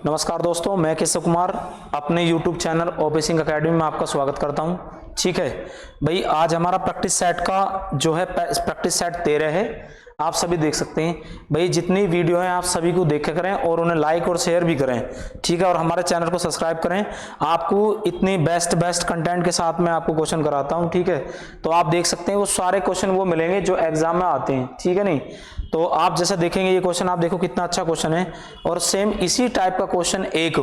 नमस्कार दोस्तों, मैं केशव कुमार अपने YouTube channel OP Singh academy में आपका स्वागत करता हूं। ठीक है भाई, आज हमारा प्रैक्टिस सेट का जो है प्रैक्टिस सेट 13 है। आप सभी देख सकते हैं भाई, जितनी वीडियो हैं आप सभी को देखे करें और उन्हें लाइक और शेयर भी करें। ठीक है, और हमारे चैनल को सब्सक्राइब करें। आपको इतनी बेस्ट कंटेंट के साथ में आपको क्वेश्चन कराता हूं। ठीक है, तो आप देख सकते हैं वो सारे क्वेश्चन वो मिलेंगे जो एग्जाम में आते हैं। ठीक है नहीं, तो आप जैसे देखेंगे ये क्वेश्चन, आप देखो कितना अच्छा क्वेश्चन है और सेम इसी टाइप का क्वेश्चन एक।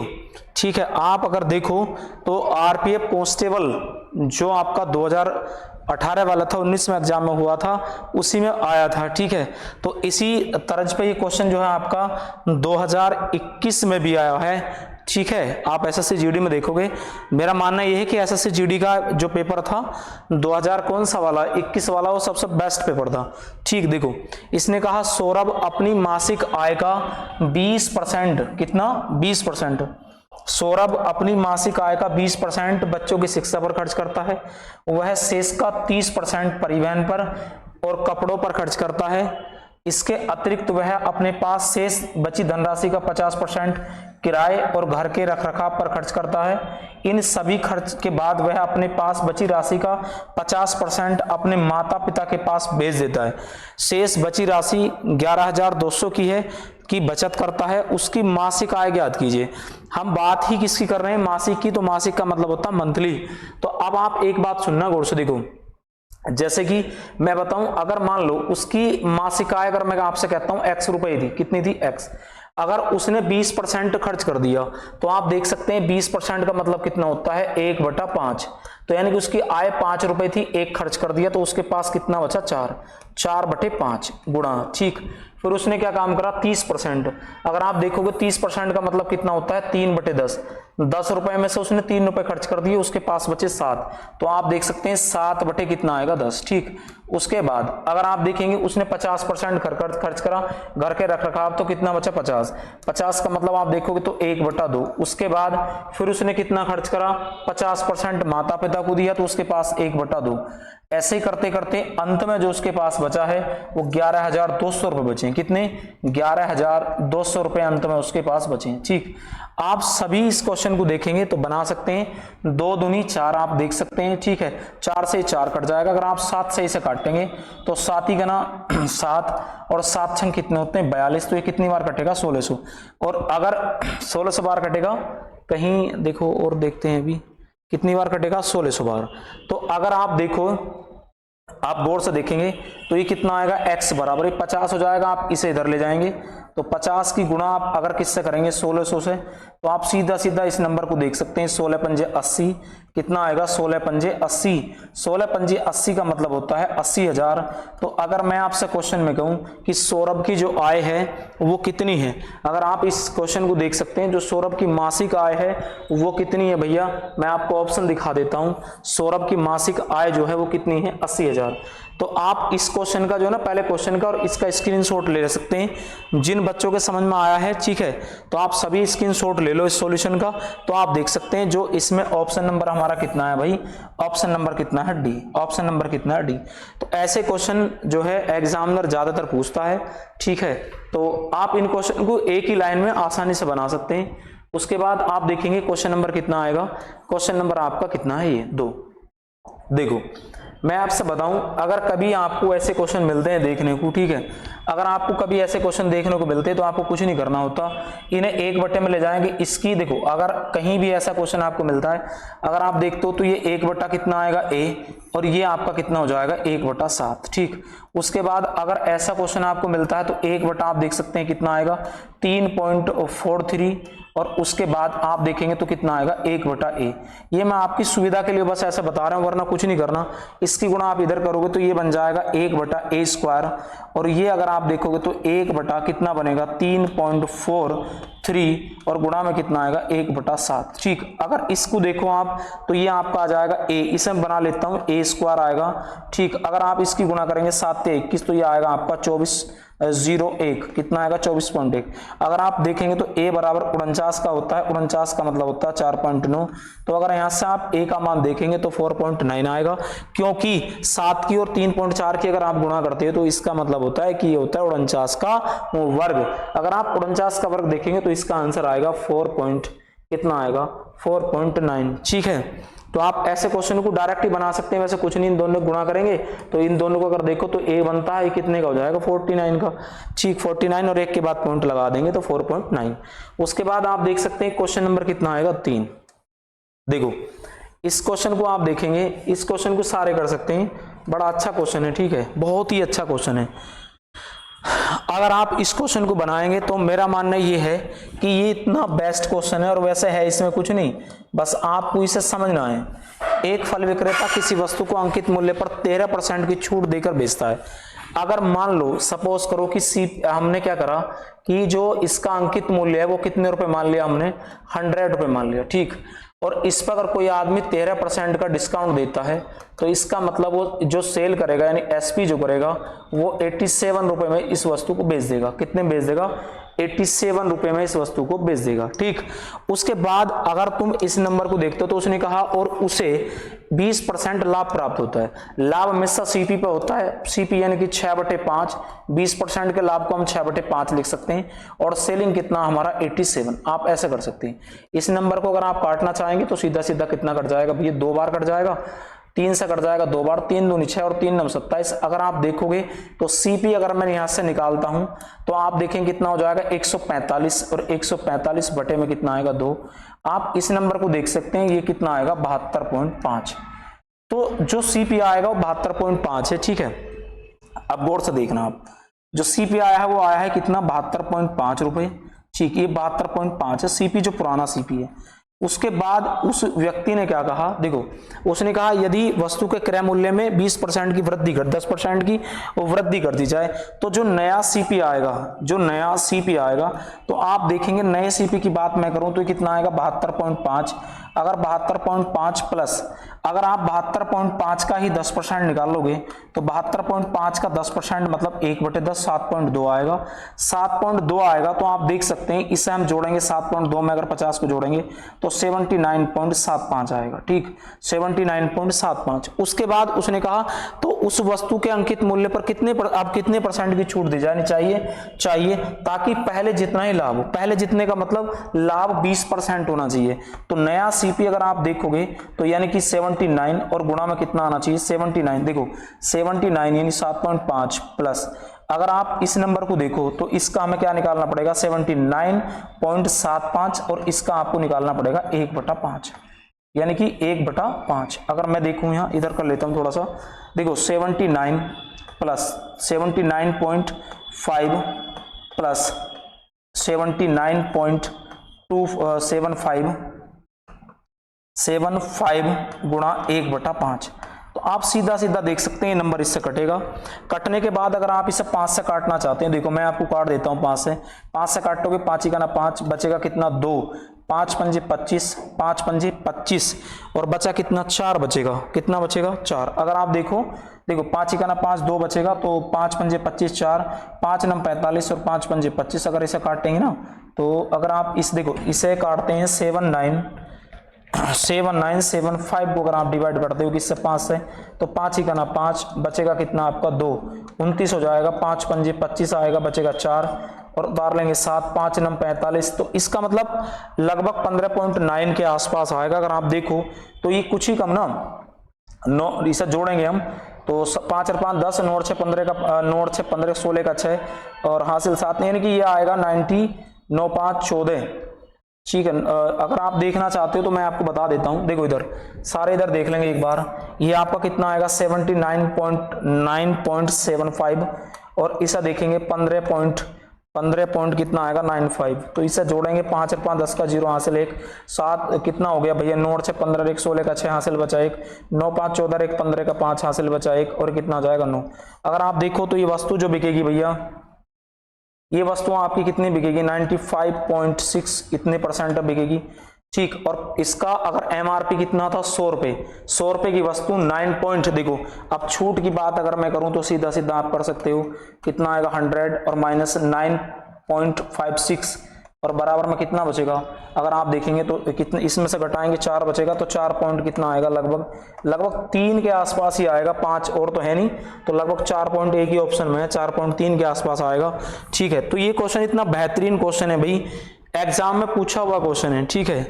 ठीक है, आप अगर देखो तो आरपीएफ कांस्टेबल जो आपका 2018 वाला था, 19 में एग्जाम में हुआ था, उसी में आया था। ठीक है, तो इसी तर्ज पे ये क्वेश्चन जो है आपका 2021 में भी आया है। ठीक है, आप एसएससी जीडी में देखोगे। मेरा मानना यह है कि एसएससी जीडी का जो पेपर था 2000 कौन सा वाला, 21 वाला, वो सबसे बेस्ट पेपर था। ठीक, देखो इसने कहा सौरभ अपनी मासिक आय का 20%, कितना 20%, सौरभ अपनी मासिक आय का 20% बच्चों की शिक्षा पर खर्च करता है। वह शेष का 30% परिवहन पर और कपड़ों पर खर्च करता है। इसके अतिरिक्त वह अपने पास शेष बची धनराशि का 50% किराए और घर के रखरखाव पर खर्च करता है। इन सभी खर्च के बाद वह अपने पास बची राशि का 50% अपने माता पिता के पास भेज देता है। शेष बची राशि 11,200 की बचत करता है। उसकी मासिक आय ज्ञात कीजिए। हम बात ही किसकी कर रहे हैं, मासिक की, तो मासिक का मतलब होता है मंथली। तो अब आप एक बात सुनना गौर से, देखो जैसे कि मैं बताऊं, अगर मान लो उसकी मासिक आय, अगर मैं आपसे कहता हूं x रुपए थी, कितनी थी x, अगर उसने 20% खर्च कर दिया तो आप देख सकते हैं 20% का मतलब कितना होता है 1/5। तो यानी कि उसकी आय 5 रुपए थी, 1 खर्च कर दिया तो उसके पास कितना बचा 4/5 गुणा। ठीक, फिर उसने क्या काम करा 30%। अगर आप देखोगे 30% का मतलब कितना होता है 3/10। 10 रुपए में से उसने 3 रुपए खर्च कर दिए, उसके पास बचे 7। तो आप देख सकते हैं 7 बटे कितना आएगा 10। ठीक, उसके बाद अगर आप देखेंगे उसने 50% खर्च करा घर के रखरखाव, तो कितना बचा 50 का मतलब आप देखोगे तो 1/2। उसके बाद फिर उसने कितना खर्च करा 50% माता पिता को दिया, तो उसके पास 1/2। ऐसे ही करते करते अंत में जो उसके पास बचा है वो 11,200 रुपए बचे। कितने, 11,200 रुपए अंत में उसके पास बचे। ठीक, आप सभी इस क्वेश्चन को देखेंगे तो बना सकते हैं। 2 दूनी 4 आप देख सकते हैं। ठीक है, 4 से 4 कट जाएगा। अगर आप 7 से इसे काटेंगे तो 7 ही गना 7 और 7 छंग कितने होते हैं 42। तो ये कितनी बार कटेगा 1600। और अगर 1600 बार कटेगा, कहीं देखो और देखते हैं अभी कितनी बार कटेगा 1600 बार। तो अगर आप देखो, आप गौर से देखेंगे तो ये कितना आएगा x बराबर 50 हो जाएगा। आप इसे इधर ले जाएंगे तो 50 की गुणा आप अगर किससे करेंगे 1600 से, तो आप सीधा सीधा इस नंबर को देख सकते हैं 16 पंजे 80। कितना आएगा 16 पंजे 80। 16 पंजे 80 का मतलब होता है 80,000। तो अगर मैं आपसे क्वेश्चन में कहूं कि सौरभ की जो आय है वो कितनी है, अगर आप इस क्वेश्चन को देख सकते हैं, जो सौरभ की मासिक आय है वो कितनी है भैया, मैं आपको ऑप्शन दिखा देता हूं। सौरभ की मासिक आय जो है वो कितनी है 80,000। तो आप इस क्वेश्चन का जो है ना, पहले क्वेश्चन का और इसका स्क्रीनशॉट ले सकते हैं। जिन बच्चों के समझ में आया है, ठीक है, तो आप सभी स्क्रीनशॉट ले लो इस सॉल्यूशन का। तो आप देख सकते हैं जो इसमें ऑप्शन नंबर हमारा कितना है भाई, ऑप्शन नंबर कितना है डी। ऑप्शन नंबर कितना है डी। तो ऐसे क्वेश्चन जो है एग्जामिनर ज्यादातर पूछता है। ठीक है, तो आप इन क्वेश्चन को एक ही लाइन में आसानी से बना सकते हैं। उसके बाद आप देखेंगे क्वेश्चन नंबर कितना आएगा। क्वेश्चन नंबर आपका कितना है, ये 2। देखो मैं आपसे बताऊं, अगर कभी आपको ऐसे क्वेश्चन मिलते हैं देखने को, ठीक है, अगर आपको कभी ऐसे क्वेश्चन देखने को मिलते हैं तो आपको कुछ नहीं करना होता, इन्हें 1 बटे में ले जाएंगे। इसकी देखो, अगर कहीं भी ऐसा क्वेश्चन आपको मिलता है, अगर आप देखते हो तो ये 1 बटा कितना आएगा a, और ये आपका कितना हो जाएगा 1/7। ठीक, उसके बाद अगर ऐसा क्वेश्चन आपको मिलता है तो 1 बटा आप देख सकते हैं कितना आएगा 3.43, और उसके बाद आप देखेंगे तो कितना आएगा 1/a। ये मैं आपकी सुविधा के लिए बस ऐसा बता रहा हूं, वरना कुछ नहीं करना। इसकी गुणा आप इधर करोगे तो ये बन जाएगा 1/a², और ये अगर आप देखोगे तो 1 बटा कितना बनेगा 3.43, और गुणा में कितना आएगा 1/7। ठीक, अगर इसको देखो आप तो ये आपका आ जाएगा a, इसे मैं बना लेता हूं a² आएगा। ठीक, अगर आप इसकी गुणा करेंगे 7 से 21 तो ये आएगा आपका 24 0.01 कितना आएगा 24.1। अगर आप देखेंगे तो a बराबर 49 का होता है, 49 का मतलब होता है 4.9। तो अगर यहाँ से आप a का मान देखेंगे तो 4.9 आएगा, क्योंकि 7 की और 3.4 की अगर आप गुणा करते हैं तो इसका मतलब होता है कि ये होता है 49 का वर्ग। अगर आप 49 का वर्ग देखेंगे तो इसका आंसर आएगा कितना आएगा 4.9। ठीक है, तो आप ऐसे क्वेश्चन को डायरेक्ट ही बना सकते हैं, वैसे कुछ नहीं, इन दोनों को गुणा करेंगे तो इन दोनों को अगर देखो तो a बनता है कितने का हो जाएगा 49 का। ठीक, 49 और 1 के बाद पॉइंट लगा देंगे तो 4.9। उसके बाद आप देख सकते हैं क्वेश्चन नंबर कितना आएगा 3। देखो इस क्वेश्चन को आप देखेंगे, इस क्वेश्चन को सारे कर सकते हैं, बड़ा अच्छा क्वेश्चन है। ठीक है, बहुत ही अच्छा क्वेश्चन है। अगर आप इस क्वेश्चन को बनाएंगे तो मेरा मानना ये है कि ये इतना बेस्ट क्वेश्चन है, और वैसे है इसमें कुछ नहीं, बस आपको इसे समझना है। एक फल विक्रेता किसी वस्तु को अंकित मूल्य पर 13% की छूट देकर बेचता है। अगर मान लो सपोज करो कि हमने क्या करा कि जो इसका अंकित मूल्य है वो कितने रुपए मान लिया, हमने 100 रुपए मान लिया। ठीक, और इस पर अगर कोई आदमी 13% का डिस्काउंट देता है तो इसका मतलब वो जो सेल करेगा यानी एसपी जो करेगा वो 87 रुपए में इस वस्तु को बेच देगा। कितने बेच देगा 87 रुपए में इस वस्तु को बेच देगा। ठीक, उसके बाद अगर तुम इस नंबर को देखते हो तो उसने कहा और उसे 20% लाभ प्राप्त होता है। लाभ हमेशा सीपी पे होता है, सीपी यानी कि 6/5, 20% के लाभ को हम 6/5 लिख सकते हैं, और सेलिंग कितना हमारा 87। आप ऐसे कर सकते हैं। इस नंबर को अगर आप काटना चाहेंगे तो सीधा सीधा कितना कट जाएगा भैया, 2 बार कट जाएगा, 3 से कट जाएगा 2 बार, 3 दूनी 6 और 3 9 27। अगर आप देखोगे तो सीपी अगर मैं यहां से निकालता हूं तो आप देखें कितना हो जाएगा 145, और 145 बटे में कितना आएगा 2। आप इस नंबर को देख सकते हैं, ये कितना आएगा 72.5। तो जो सीपी आएगा वो 72.5 है। ठीक है, अब गौर से देखना, आप जो सीपी आया है वो आया है कितना 72.5 रुपए। ठीक, ये 72.5 है सीपी, जो पुराना सीपी है। उसके बाद उस व्यक्ति ने क्या कहा, देखो उसने कहा यदि वस्तु के क्रय मूल्य में 20% की वृद्धि कर 10% की वृद्धि कर दी जाए तो जो नया सीपी आएगा, तो आप देखेंगे नए सीपी की बात मैं करूं तो कितना आएगा 72.5। अगर 72.5 प्लस अगर आप 72.5 का ही 10% निकालोगे तो 72.5 का 10% मतलब 1/10 7.2 आएगा। 7.2 आएगा तो आप देख सकते हैं, इसे हम जोड़ेंगे 7.2 में अगर 50 को जोड़ेंगे तो 79.75 आएगा। ठीक, 79.75। उसके बाद उसने कहा तो उस वस्तु के अंकित मूल्य पर कितने परसेंट की छूट दी जानी चाहिए ताकि पहले जितना ही लाभ हो। पहले जितने का मतलब लाभ 20% होना चाहिए। तो नया सीपी अगर आप देखोगे तो यानी कि 79 और गुणा में कितना आना चाहिए 79। देखो 79 यानी 7.5 प्लस अगर आप इस नंबर को देखो तो इसका हमें क्या निकालना पड़ेगा 79.75, और इसका आपको निकालना पड़ेगा 1/5 यानी कि 1/5। अगर मैं देखूं यहाँ इधर कर लेता हूं थोड़ा सा, देखो 79 प्लस 79.5 प्लस 79.275 गुणा 1/5। तो आप सीधा सीधा देख सकते हैं नंबर इससे कटेगा। कटने के बाद अगर आप इसे 5 से काटना चाहते हैं, देखो मैं आपको काट देता हूं 5 से काटोगे 5 का ना 5 बचेगा कितना 2, 5 पंजे 25, 5 पंजे 25 और बचा कितना 4 बचेगा, कितना बचेगा 4। अगर आप देखो 5 का ना 5 2 बचेगा तो 5 पंजे 25 4, 5 नम 45 और 5 पंजे 25। अगर इसे काटेंगे ना तो अगर आप इसे काटते हैं 7975 को अगर आप डिवाइड करते हो किससे 5 से तो 5 ही का ना 5 बचेगा कितना आपका 2, 29 हो जाएगा। 5 पंजे 25 आएगा, बचेगा 4 और उतार लेंगे 7, 5 नम 45। तो इसका मतलब लगभग 15.9 के आसपास आएगा। अगर आप देखो तो ये कुछ ही कम ना 9, इसे जोड़ेंगे हम तो 5 और 5 10, 9 और 6 15 का 9 और 6 15 16 का 6 और हासिल 7 यानी कि ये आएगा 90, 9 5 14। ठीक है, अगर आप देखना चाहते हो तो मैं आपको बता देता हूं। देखो इधर सारे इधर देख लेंगे एक बार, ये आपका कितना आएगा 79.9.75 और इसे देखेंगे 15 कितना आएगा 95। तो इसे जोड़ेंगे 5 और 5 10 का 0 हासिल 1, 7 कितना हो गया भैया 9 और 6 15 1 16 का 6 हासिल बचा 1, 9 5 14 1 15 का 5 हासिल बचा 1 और कितना हो जाएगा 9। अगर आप देखो तो ये वस्तु जो बिकेगी भैया, ये वस्तु आपकी कितनी बिकेगी 95.6 इतने % बिकेगी। ठीक। और इसका अगर MRP कितना था 100 रुपए, 100 रुपए की वस्तु 9 पॉइंट, देखो अब छूट की बात अगर मैं करूं तो सीधा सीधा आप कर सकते हो, कितना आएगा 100 और माइनस 9.56 और बराबर में कितना बचेगा, अगर आप देखेंगे तो कितने इसमें से घटाएंगे 4 बचेगा, तो 4 पॉइंट कितना आएगा, लगभग 3 के आसपास ही आएगा, 5 और तो है नहीं, तो लगभग 4 पॉइंट एक ही ऑप्शन में है, 4.3 के आसपास आएगा। ठीक है, तो ये क्वेश्चन इतना बेहतरीन क्वेश्चन है भाई, एग्जाम में पूछा हुआ क्वेश्चन है। ठीक है,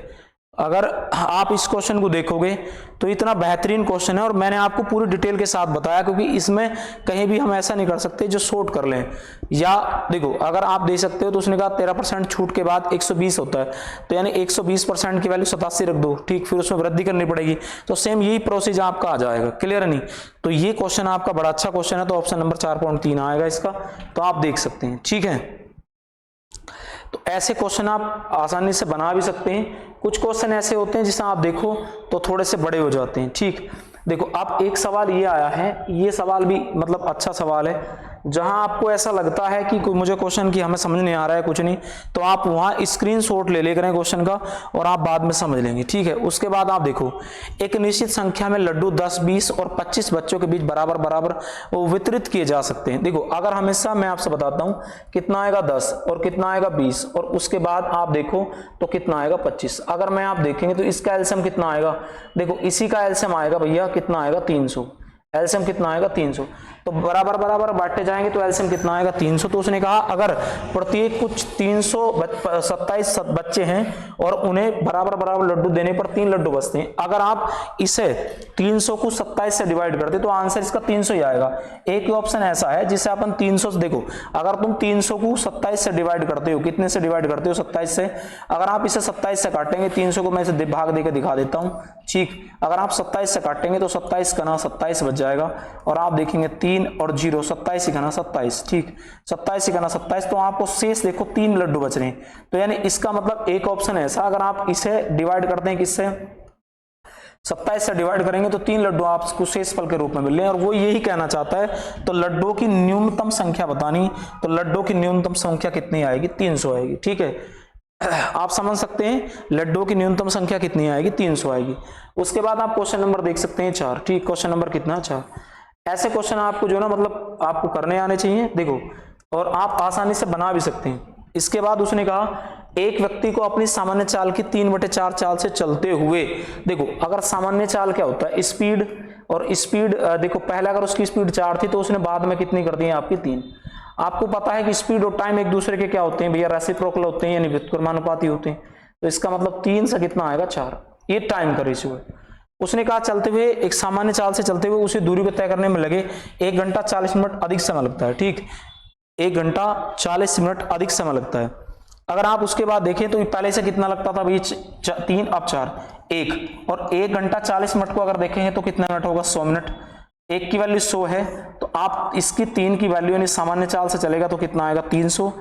अगर आप इस क्वेश्चन को देखोगे तो इतना बेहतरीन क्वेश्चन है और मैंने आपको पूरी डिटेल के साथ बताया, क्योंकि इसमें कहीं भी हम ऐसा नहीं कर सकते जो शॉर्ट कर लें, या देखो अगर आप दे सकते हो तो उसने कहा 13% छूट के बाद 120 होता है, तो यानी 120% की वैल्यू 87 रख दो, ठीक, फिर उसमें वृद्धि करनी पड़ेगी, तो सेम यही प्रोसेस आपका आ जाएगा। क्लियर नहीं? तो ये क्वेश्चन आपका बड़ा अच्छा क्वेश्चन है, तो ऑप्शन नंबर 4.3 आएगा इसका, तो आप देख सकते हैं। ठीक है, तो ऐसे क्वेश्चन आप आसानी से बना भी सकते हैं। कुछ क्वेश्चन ऐसे होते हैं जिसे आप देखो तो थोड़े से बड़े हो जाते हैं। ठीक, देखो अब एक सवाल ये आया है, ये सवाल भी मतलब अच्छा सवाल है, जहां आपको ऐसा लगता है कि मुझे क्वेश्चन की हमें समझ नहीं आ रहा है कुछ नहीं, तो आप वहां स्क्रीनशॉट ले लेकर क्वेश्चन का और आप बाद में समझ लेंगे। ठीक है, उसके बाद आप देखो, एक निश्चित संख्या में लड्डू 10, 20 और 25 बच्चों के बीच बराबर बराबर वो वितरित किए जा सकते हैं। देखो अगर हमेशा मैं आपसे बताता हूं कितना आएगा 10 और कितना आएगा 20 और उसके बाद आप देखो तो कितना आएगा 25, अगर मैं आप देखेंगे तो इसका एलसीएम कितना आएगा, देखो इसी का एलसीएम आएगा भैया कितना आएगा 300, एलसीएम कितना आएगा 300, तो बराबर बराबर बांटे जाएंगे तो एलसीएम कितना आएगा 300। तो उसने कहा अगर प्रत्येक कुछ 327 बच्चे हैं और उन्हें बराबर बराबर लड्डू देने पर 3 लड्डू बचते हैं, अगर आप इसे 300 को 27 से डिवाइड करते तो आंसर इसका 300 ही आएगा। एक ही ऑप्शन ऐसा है जिसे अपन 300 से, देखो अगर तुम 300 को 27 से डिवाइड करते हो, कितने से डिवाइड करते हो 27 से, अगर आप इसे 27 से काटेंगे, 300 को मैं इसे भाग देकर दिखा देता हूं। ठीक, अगर आप 27 से काटेंगे तो 27 का ना 27 बच जाएगा और आप देखेंगे 3 और 0 27 ही का ना 27, ठीक 27 ही का ना 27, तो आपको शेष देखो 3 लड्डू बच रहे हैं। तो यानी इसका मतलब एक ऑप्शन ऐसा, अगर आप इसे डिवाइड करते हैं किससे 27 से डिवाइड करेंगे तो 3 लड्डू आपको शेष फल के रूप में मिल रहे हैं, और वो यही कहना चाहता है। तो लड्डू की न्यूनतम संख्या बतानी, तो लड्डू की न्यूनतम संख्या कितनी आएगी 300 आएगी। ठीक है, आप समझ सकते हैं लड्डू की न्यूनतम संख्या कितनी आएगी 300 आएगी। उसके बाद आप क्वेश्चन नंबर देख सकते हैं 4। ठीक, क्वेश्चन नंबर कितना 4। ऐसे क्वेश्चन आपको जो ना मतलब आपको करने आने चाहिए, देखो, और आप आसानी से बना भी सकते हैं। इसके बाद उसने कहा एक व्यक्ति को अपनी सामान्य चाल की 3/4 चाल से चलते हुए, देखो अगर सामान्य चाल क्या होता है स्पीड, और स्पीड देखो पहले अगर उसकी स्पीड 4 थी तो उसने बाद में कितनी कर दी है आपकी 3। आपको पता है कि स्पीड और टाइम एक दूसरे के क्या होते हैं भैया, रेसिप्रोकल होते हैं, यानी व्युत्क्रमानुपाती होते हैं। तो इसका मतलब 3 से कितना आएगा 4, ये टाइम का रेशियो है। उसने कहा चलते हुए एक सामान्य चाल से चलते हुए उसी दूरी को तय करने में लगे 1 घंटा 40 मिनट अधिक समय लगता है। ठीक, 1 घंटा 40 मिनट अधिक समय लगता है। अगर आप उसके बाद देखें तो पहले से कितना लगता था भाई 3 अब 4 1, और 1 घंटा 40 मिनट को अगर देखेंगे तो कितना मिनट होगा 100 मिनट। 1 की वैल्यू 100 है, तो आप इसकी 3 की वैल्यू यानी सामान्य चाल से चलेगा तो कितना आएगा 300,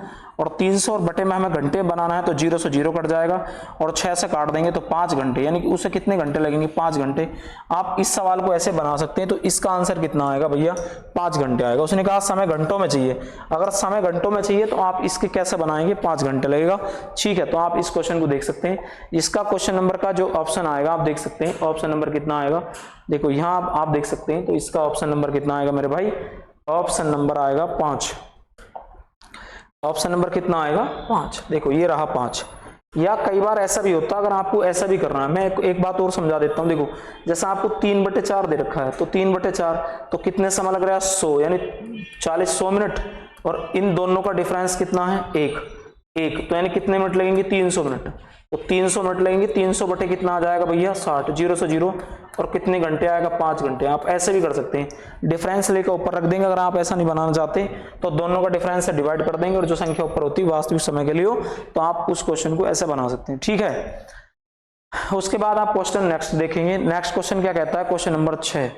और 300 और बटे में हमें घंटे बनाना है तो 0 से 0 कट जाएगा, और 6 से काट देंगे तो 5 घंटे, यानी कि उसे कितने घंटे लगेंगे 5 घंटे। आप इस सवाल को ऐसे बना सकते हैं, तो इसका आंसर कितना आएगा भैया 5 घंटे आएगा। उसने कहा समय घंटों में चाहिए, अगर समय घंटों में चाहिए तो आप इसके कैसे बनाएंगे 5 घंटे लगेगा। ठीक है, तो आप इस क्वेश्चन को देख सकते हैं। इसका क्वेश्चन नंबर का जो ऑप्शन आएगा आप देख सकते हैं, ऑप्शन नंबर कितना आएगा, देखो यहाँ आप देख सकते हैं। तो इसका ऑप्शन नंबर कितना आएगा मेरे भाई, ऑप्शन नंबर आएगा 5। ऑप्शन नंबर कितना आएगा 5, देखो ये रहा 5। या कई बार ऐसा भी होता है, अगर आपको ऐसा भी करना है, मैं एक बात और समझा देता हूं। देखो जैसा आपको 3/4 दे रखा है, तो 3/4 तो कितने समय लग रहा है 100, यानी 100 मिनट, और इन दोनों का डिफरेंस कितना है 1, तो यानी कितने मिनट लगेंगे 300 मिनट, तो 300 मिनट लगेंगे। 300 बटे कितना आ जाएगा भैया 60, 0 से 0, और कितने घंटे आएगा 5 घंटे। आप ऐसे भी कर सकते हैं, डिफरेंस लेकर ऊपर रख देंगे। अगर आप ऐसा नहीं बनाना चाहते तो दोनों का डिफरेंस से डिवाइड कर देंगे, और जो संख्या ऊपर होती है वास्तविक समय के लिए हो, तो आप उस क्वेश्चन को ऐसे बना सकते हैं। ठीक है, उसके बाद आप क्वेश्चन नेक्स्ट देखेंगे। नेक्स्ट क्वेश्चन क्या कहता है, क्वेश्चन नंबर 6।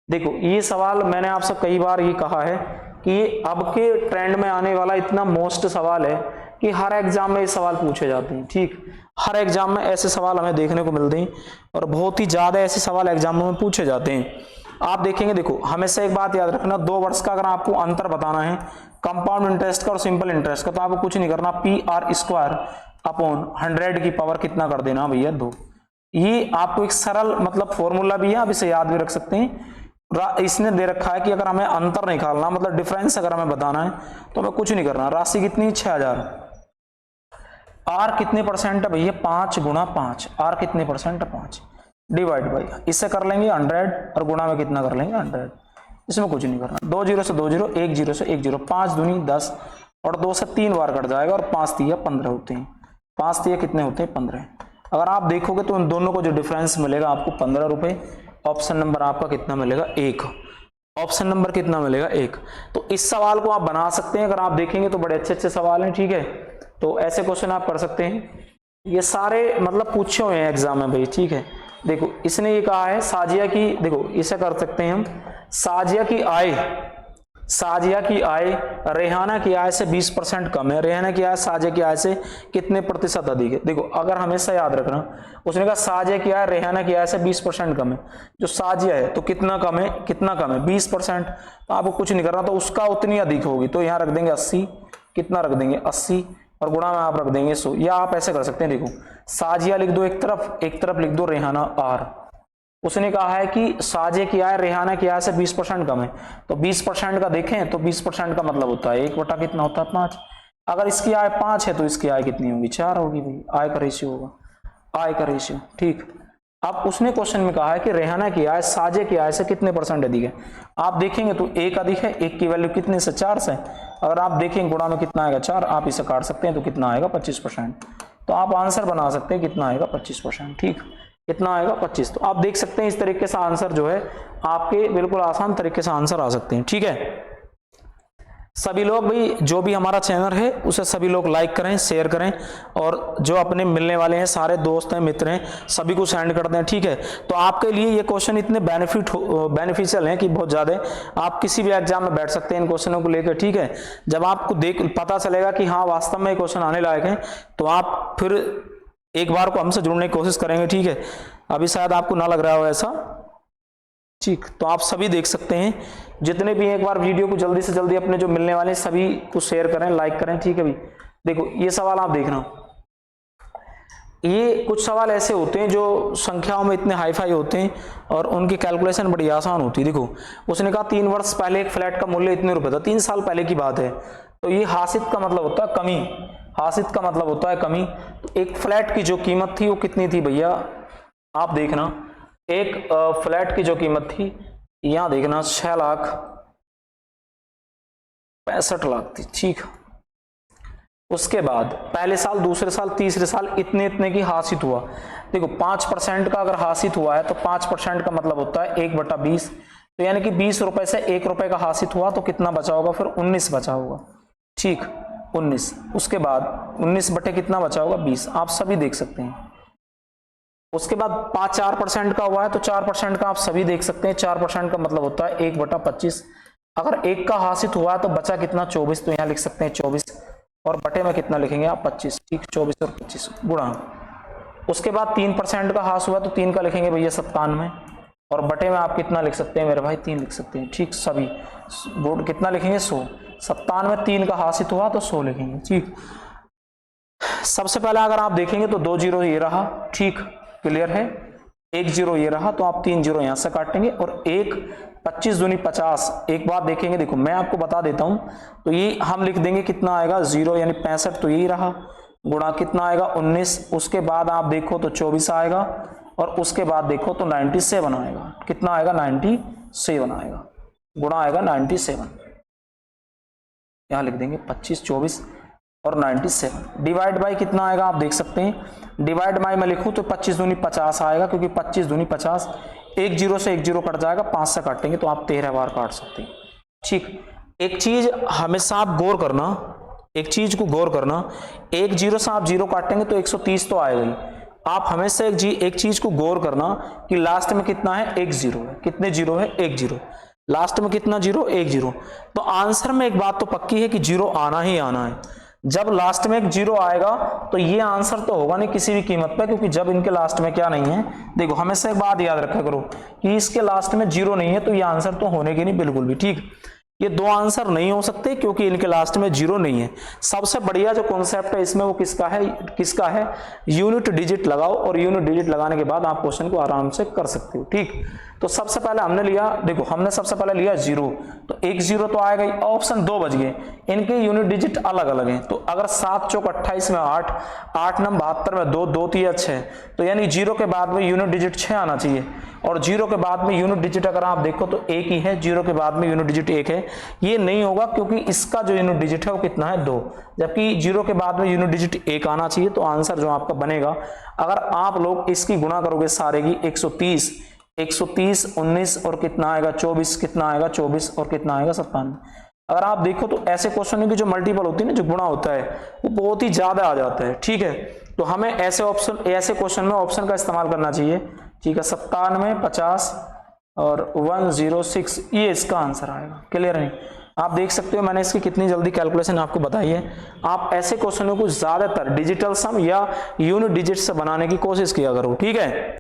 देखो ये सवाल मैंने आपसे कई बार ये कहा है कि अब के ट्रेंड में आने वाला इतना मोस्ट सवाल है कि हर एग्जाम में ये सवाल पूछे जाते हैं। ठीक, हर एग्जाम में ऐसे सवाल हमें देखने को मिलते हैं, और बहुत ही ज्यादा ऐसे सवाल एग्जामों में पूछे जाते हैं। आप देखेंगे, देखो हमेशा एक बात याद रखना, 2 वर्ष का अगर आपको अंतर बताना है कंपाउंड इंटरेस्ट का और सिंपल इंटरेस्ट का, तो आपको कुछ नहीं करना, PR² अपॉन 100 की पावर कितना कर देना भैया 2। ये आपको एक सरल मतलब फॉर्मूला भी है, आप इसे याद भी रख सकते हैं। इसने दे रखा है कि अगर हमें अंतर निकालना मतलब डिफरेंस अगर हमें बताना है तो हमें कुछ नहीं करना। राशि कितनी 6000, आर कितने परसेंट है भैया 5 गुणा 5, आर कितने परसेंट है 5, डिवाइड बाई इससे कर लेंगे 100 और गुणा में कितना कर लेंगे 100। इसमें कुछ नहीं करना, 2 0 से 2 0, 1 0 से 1 0, 5 दूनी 10 और 2 से 3 बार कट जाएगा और 5 तिया 15 होते हैं। 5 तिया कितने होते हैं 15। अगर आप देखोगे तो उन दोनों को जो डिफरेंस मिलेगा आपको 15 रुपए। ऑप्शन नंबर आपका कितना मिलेगा 1। ऑप्शन नंबर कितना मिलेगा 1। तो इस सवाल को आप बना सकते हैं, अगर आप देखेंगे तो बड़े अच्छे अच्छे सवाल हैं, ठीक है। तो ऐसे क्वेश्चन आप कर सकते हैं, ये सारे मतलब पूछे हुए हैं एग्जाम में भाई, ठीक है। देखो इसने ये कहा है साजिया की, देखो इसे कर सकते हैं हम, साजिया की आय रेहाना की आय से 20% कम है। रेहाना की आय साजिया की आय से कितने प्रतिशत अधिक है। देखो अगर हमेशा याद रखना, उसने कहा साजिया की आय रेहाना की आय से 20% कम है, जो साजिया है तो कितना कम है, कितना कम है 20%। तो आपको कुछ नहीं करना, तो उसका उतनी अधिक होगी, तो यहाँ रख देंगे 80, कितना रख देंगे 80 और गुणा में आप रख देंगे 100। या आप ऐसे कर सकते हैं, देखो साजिया लिख दो एक तरफ लिख दो रेहाना आर। उसने कहा है कि साजिया की आय रेहाना की आय से 20% कम है, तो 20% का देखें तो 20% का मतलब होता है 1 बटा कितना होता है 5। अगर इसकी आय 5 है तो इसकी आय कितनी होगी 4 होगी भाई, आय का रेशियो होगा, आय का रेशियो, ठीक। अब उसने क्वेश्चन में कहा है कि रेहाना की आय साजिया की आय से कितने परसेंट अधिक है। आप देखेंगे तो 1 अधिक है, 1 की वैल्यू कितने से 4 से। अगर आप देखेंगे गुणा में कितना आएगा 4, आप इसे काट सकते हैं तो कितना आएगा 25%। तो आप आंसर बना सकते हैं कितना आएगा 25%, ठीक। कितना आएगा 25। तो आप देख सकते हैं इस तरीके से आंसर जो है आपके बिल्कुल आसान तरीके से आंसर आ सकते हैं, ठीक है। सभी लोग भाई जो भी हमारा चैनल है उसे सभी लोग लाइक करें, शेयर करें और जो अपने मिलने वाले हैं सारे दोस्त हैं मित्र हैं सभी को सेंड कर दें, ठीक है। तो आपके लिए ये क्वेश्चन इतने बेनिफिशियल हैं कि बहुत ज़्यादा आप किसी भी एग्जाम में बैठ सकते हैं इन क्वेश्चनों को लेकर, ठीक है। जब आपको पता चलेगा कि हाँ वास्तव में ये क्वेश्चन आने लायक है तो आप फिर एक बार को हमसे जुड़ने की कोशिश करेंगे, ठीक है। अभी शायद आपको ना लग रहा हो ऐसा, ठीक। तो आप सभी देख सकते हैं, जितने भी एक बार वीडियो को जल्दी से जल्दी अपने जो मिलने वाले सभी को शेयर करें, लाइक करें, ठीक है भाई। देखो ये सवाल आप देखना, ये कुछ सवाल ऐसे होते हैं जो संख्याओं में इतने हाई फाई होते हैं और उनकी कैलकुलेशन बड़ी आसान होती है। देखो उसने कहा 3 वर्ष पहले एक फ्लैट का मूल्य इतने रुपए था, 3 साल पहले की बात है, तो ये हासित का मतलब होता है कमी, हासित का मतलब होता है कमी। तो एक फ्लैट की जो कीमत थी वो कितनी थी भैया, आप देखना एक फ्लैट की जो कीमत थी यहां देखना 6,65,00,000 थी, ठीक। उसके बाद पहले साल, दूसरे साल, तीसरे साल इतने इतने की हासित हुआ। देखो 5% का अगर हासित हुआ है तो 5% का मतलब होता है 1/20, तो यानी कि 20 रुपए से 1 रुपए का हासित हुआ तो कितना बचा होगा, फिर 19 बचा होगा, ठीक 19। उसके बाद 19 बटे कितना बचा होगा 20, आप सभी देख सकते हैं। उसके बाद 4% का हुआ है तो 4% का आप सभी देख सकते हैं, 4% का मतलब होता है 1/25। अगर 1 का हासित हुआ है तो बचा कितना 24, तो यहां लिख सकते हैं 24 और बटे में कितना लिखेंगे आप 25, ठीक 24 और 25 गुणा। उसके बाद 3% का हास हुआ तो 3 का लिखेंगे भैया 97 और बटे में आप कितना लिख सकते हैं मेरे भाई 3 लिख सकते हैं, ठीक। सभी बोर्ड कितना लिखेंगे 100, 97 3 का हासित हुआ तो 100 लिखेंगे, ठीक। सबसे पहले अगर आप देखेंगे तो 2 0 ये रहा, ठीक क्लियर है, 1 0 ये रहा, तो आप 3 0 यहां से काटेंगे और 1 25 दूनी 50। एक बात देखेंगे, देखो मैं आपको बता देता हूं, तो ये हम लिख देंगे कितना आएगा 0 यानी 65, तो यही रहा, गुणा कितना आएगा 19। उसके बाद आप देखो तो 24 आएगा और उसके बाद देखो तो 97 आएगा, कितना आएगा 97 आएगा, गुणा आएगा 97, यहां लिख देंगे 25 24 और 97 डिवाइड बाई कितना आएगा आप देख सकते हैं। डिवाइड बाई में लिखूं तो 25 दूनी 50 आएगा, क्योंकि 25 दूनी 50, 1 0 से 1 0 कट जाएगा, 5 से काटेंगे तो आप 13 बार काट सकते हैं, ठीक। एक चीज हमेशा आप गौर करना, एक चीज को गौर करना, 1 0 से आप 0 काटेंगे तो 130 तो आएगा ही। आप हमेशा एक चीज को गौर करना कि लास्ट में कितना है 1 0 है, कितने 0 है 1 0, लास्ट में कितना 0 1 0। तो आंसर में एक बात तो पक्की है कि 0 आना ही आना है। जब लास्ट में एक 0 आएगा तो ये आंसर तो होगा नहीं किसी भी कीमत पे, क्योंकि जब इनके लास्ट में क्या नहीं है, देखो हमेशा एक बात याद रखा करो कि इसके लास्ट में 0 नहीं है तो ये आंसर तो होने की नहीं बिल्कुल भी, ठीक। ये दो आंसर नहीं हो सकते क्योंकि इनके लास्ट में जीरो नहीं है। सबसे बढ़िया जो कॉन्सेप्ट है इसमें वो किसका है यूनिट डिजिट लगाओ, और यूनिट डिजिट लगाने के बाद आप क्वेश्चन को आराम से कर सकते हो। ठीक, तो सबसे पहले हमने लिया, देखो हमने सबसे पहले लिया जीरो, तो एक जीरो तो आएगा ही, ऑप्शन दो बच गए, इनके यूनिट डिजिट अलग अलग हैं। तो अगर 7 चौक 28 में 8, 8 नम 72 में 2, 2 3 6, तो यानी जीरो के बाद में यूनिट डिजिट 6 आना चाहिए, और जीरो के बाद में यूनिट डिजिट अगर आप देखो तो एक ही है, जीरो के बाद में यूनिट डिजिट एक है। ये नहीं होगा क्योंकि इसका जो यूनिट डिजिट है वो कितना है 2, जबकि जीरो के बाद में यूनिट डिजिट एक आना चाहिए। तो आंसर जो आपका बनेगा, अगर आप लोग इसकी गुणा करोगे सारे की 130, 19 और कितना आएगा 24, कितना आएगा 24 और कितना आएगा 57। अगर आप देखो तो ऐसे क्वेश्चन की जो मल्टीपल होती है ना, जो गुणा होता है वो बहुत ही ज्यादा आ जाता है। ठीक है, तो हमें ऐसे क्वेश्चन में ऑप्शन का इस्तेमाल करना चाहिए। ठीक है, 97, 50 और 106, ये इसका आंसर आएगा। क्लियर है? आप देख सकते हो मैंने इसकी कितनी जल्दी कैलकुलेशन आपको बताई है। आप ऐसे क्वेश्चनों को ज्यादातर डिजिटल सम या यूनिट डिजिट से बनाने की कोशिश किया करो। ठीक है,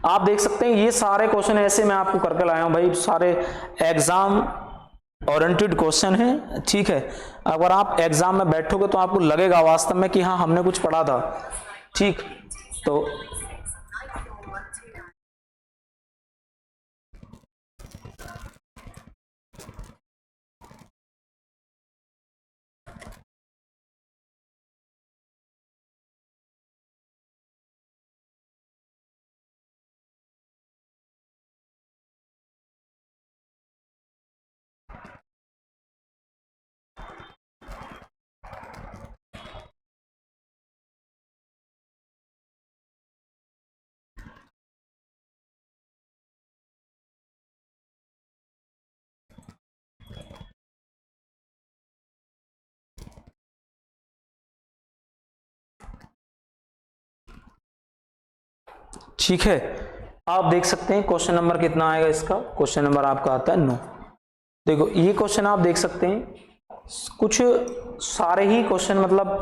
आप देख सकते हैं ये सारे क्वेश्चन ऐसे मैं आपको करके लाया हूं भाई, सारे एग्जाम ओरिएंटेड क्वेश्चन है। ठीक है, अगर आप एग्जाम में बैठोगे तो आपको लगेगा वास्तव में कि हाँ हमने कुछ पढ़ा था। ठीक, तो ठीक है, आप देख सकते हैं क्वेश्चन नंबर कितना आएगा इसका। क्वेश्चन नंबर आपका आता है 9। देखो ये क्वेश्चन आप देख सकते हैं, कुछ सारे ही क्वेश्चन मतलब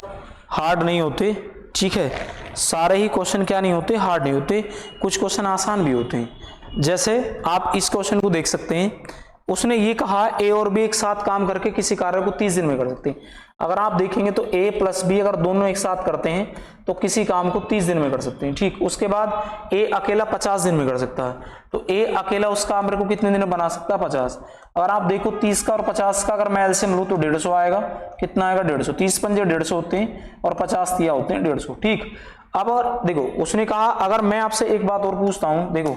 हार्ड नहीं होते। ठीक है, सारे ही क्वेश्चन क्या नहीं होते, हार्ड नहीं होते, कुछ क्वेश्चन आसान भी होते हैं। जैसे आप इस क्वेश्चन को देख सकते हैं, उसने ये कहा ए और बी एक साथ काम करके किसी कार्य को 30 दिन में कर सकते हैं। अगर आप देखेंगे तो ए प्लस बी अगर दोनों एक साथ करते हैं तो किसी काम को 30 दिन में कर सकते हैं। ठीक, उसके बाद ए अकेला 50 दिन में कर सकता है, तो ए अकेला उस काम को कितने दिन में बना सकता है 50। अगर आप देखो 30 का और 50 का अगर मैं एलसीएम लूं तो 150 आएगा। कितना आएगा 150, 30 पंजे 150 होते हैं और 50 तिया होते हैं 150। ठीक, अब और देखो उसने कहा, अगर मैं आपसे एक बात और पूछता हूं, देखो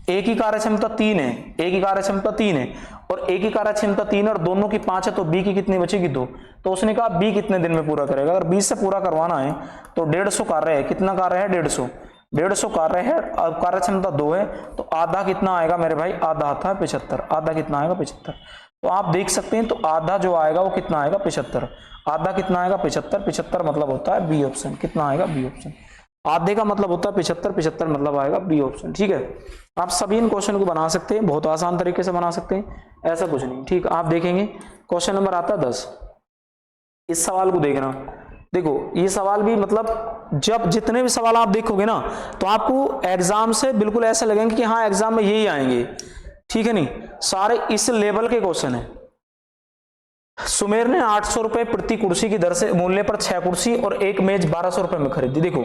ए की कार्य क्षमता 3 है, ए की कार्य क्षमता 3 है और ए की कार्य क्षमता 3 और दोनों की 5 है, तो बी की कितनी बचेगी 2। तो उसने कहा बी कितने दिन में पूरा करेगा। अगर 20 से पूरा करवाना है तो 150 कार्य है, कितना कार्य है 150 कार्य है, अब कार्य क्षमता 2 है, तो आधा कितना आएगा मेरे भाई, आधा आता है 75, आधा कितना आएगा 75। तो आप देख सकते हैं, तो आधा जो आएगा वो कितना आएगा 75, आधा कितना आएगा 75, 75 मतलब होता है बी ऑप्शन। कितना आएगा बी ऑप्शन, आधे का मतलब होता है 75, 75 मतलब आएगा बी ऑप्शन। ठीक है, आप सभी इन क्वेश्चन को बना सकते हैं, बहुत आसान तरीके से बना सकते हैं, ऐसा कुछ नहीं। ठीक, आप देखेंगे क्वेश्चन नंबर आता है 10। इस सवाल को देखना, देखो ये सवाल भी मतलब जब जितने भी सवाल आप देखोगे ना तो आपको एग्जाम से बिल्कुल ऐसे लगेंगे कि हाँ एग्जाम में यही आएंगे। ठीक है, नहीं सारे इस लेवल के क्वेश्चन है। सुमेर ने 800 रुपए प्रति कुर्सी की दर से मूल्य पर 6 कुर्सी और एक मेज 1200 रुपए में खरीदी। देखो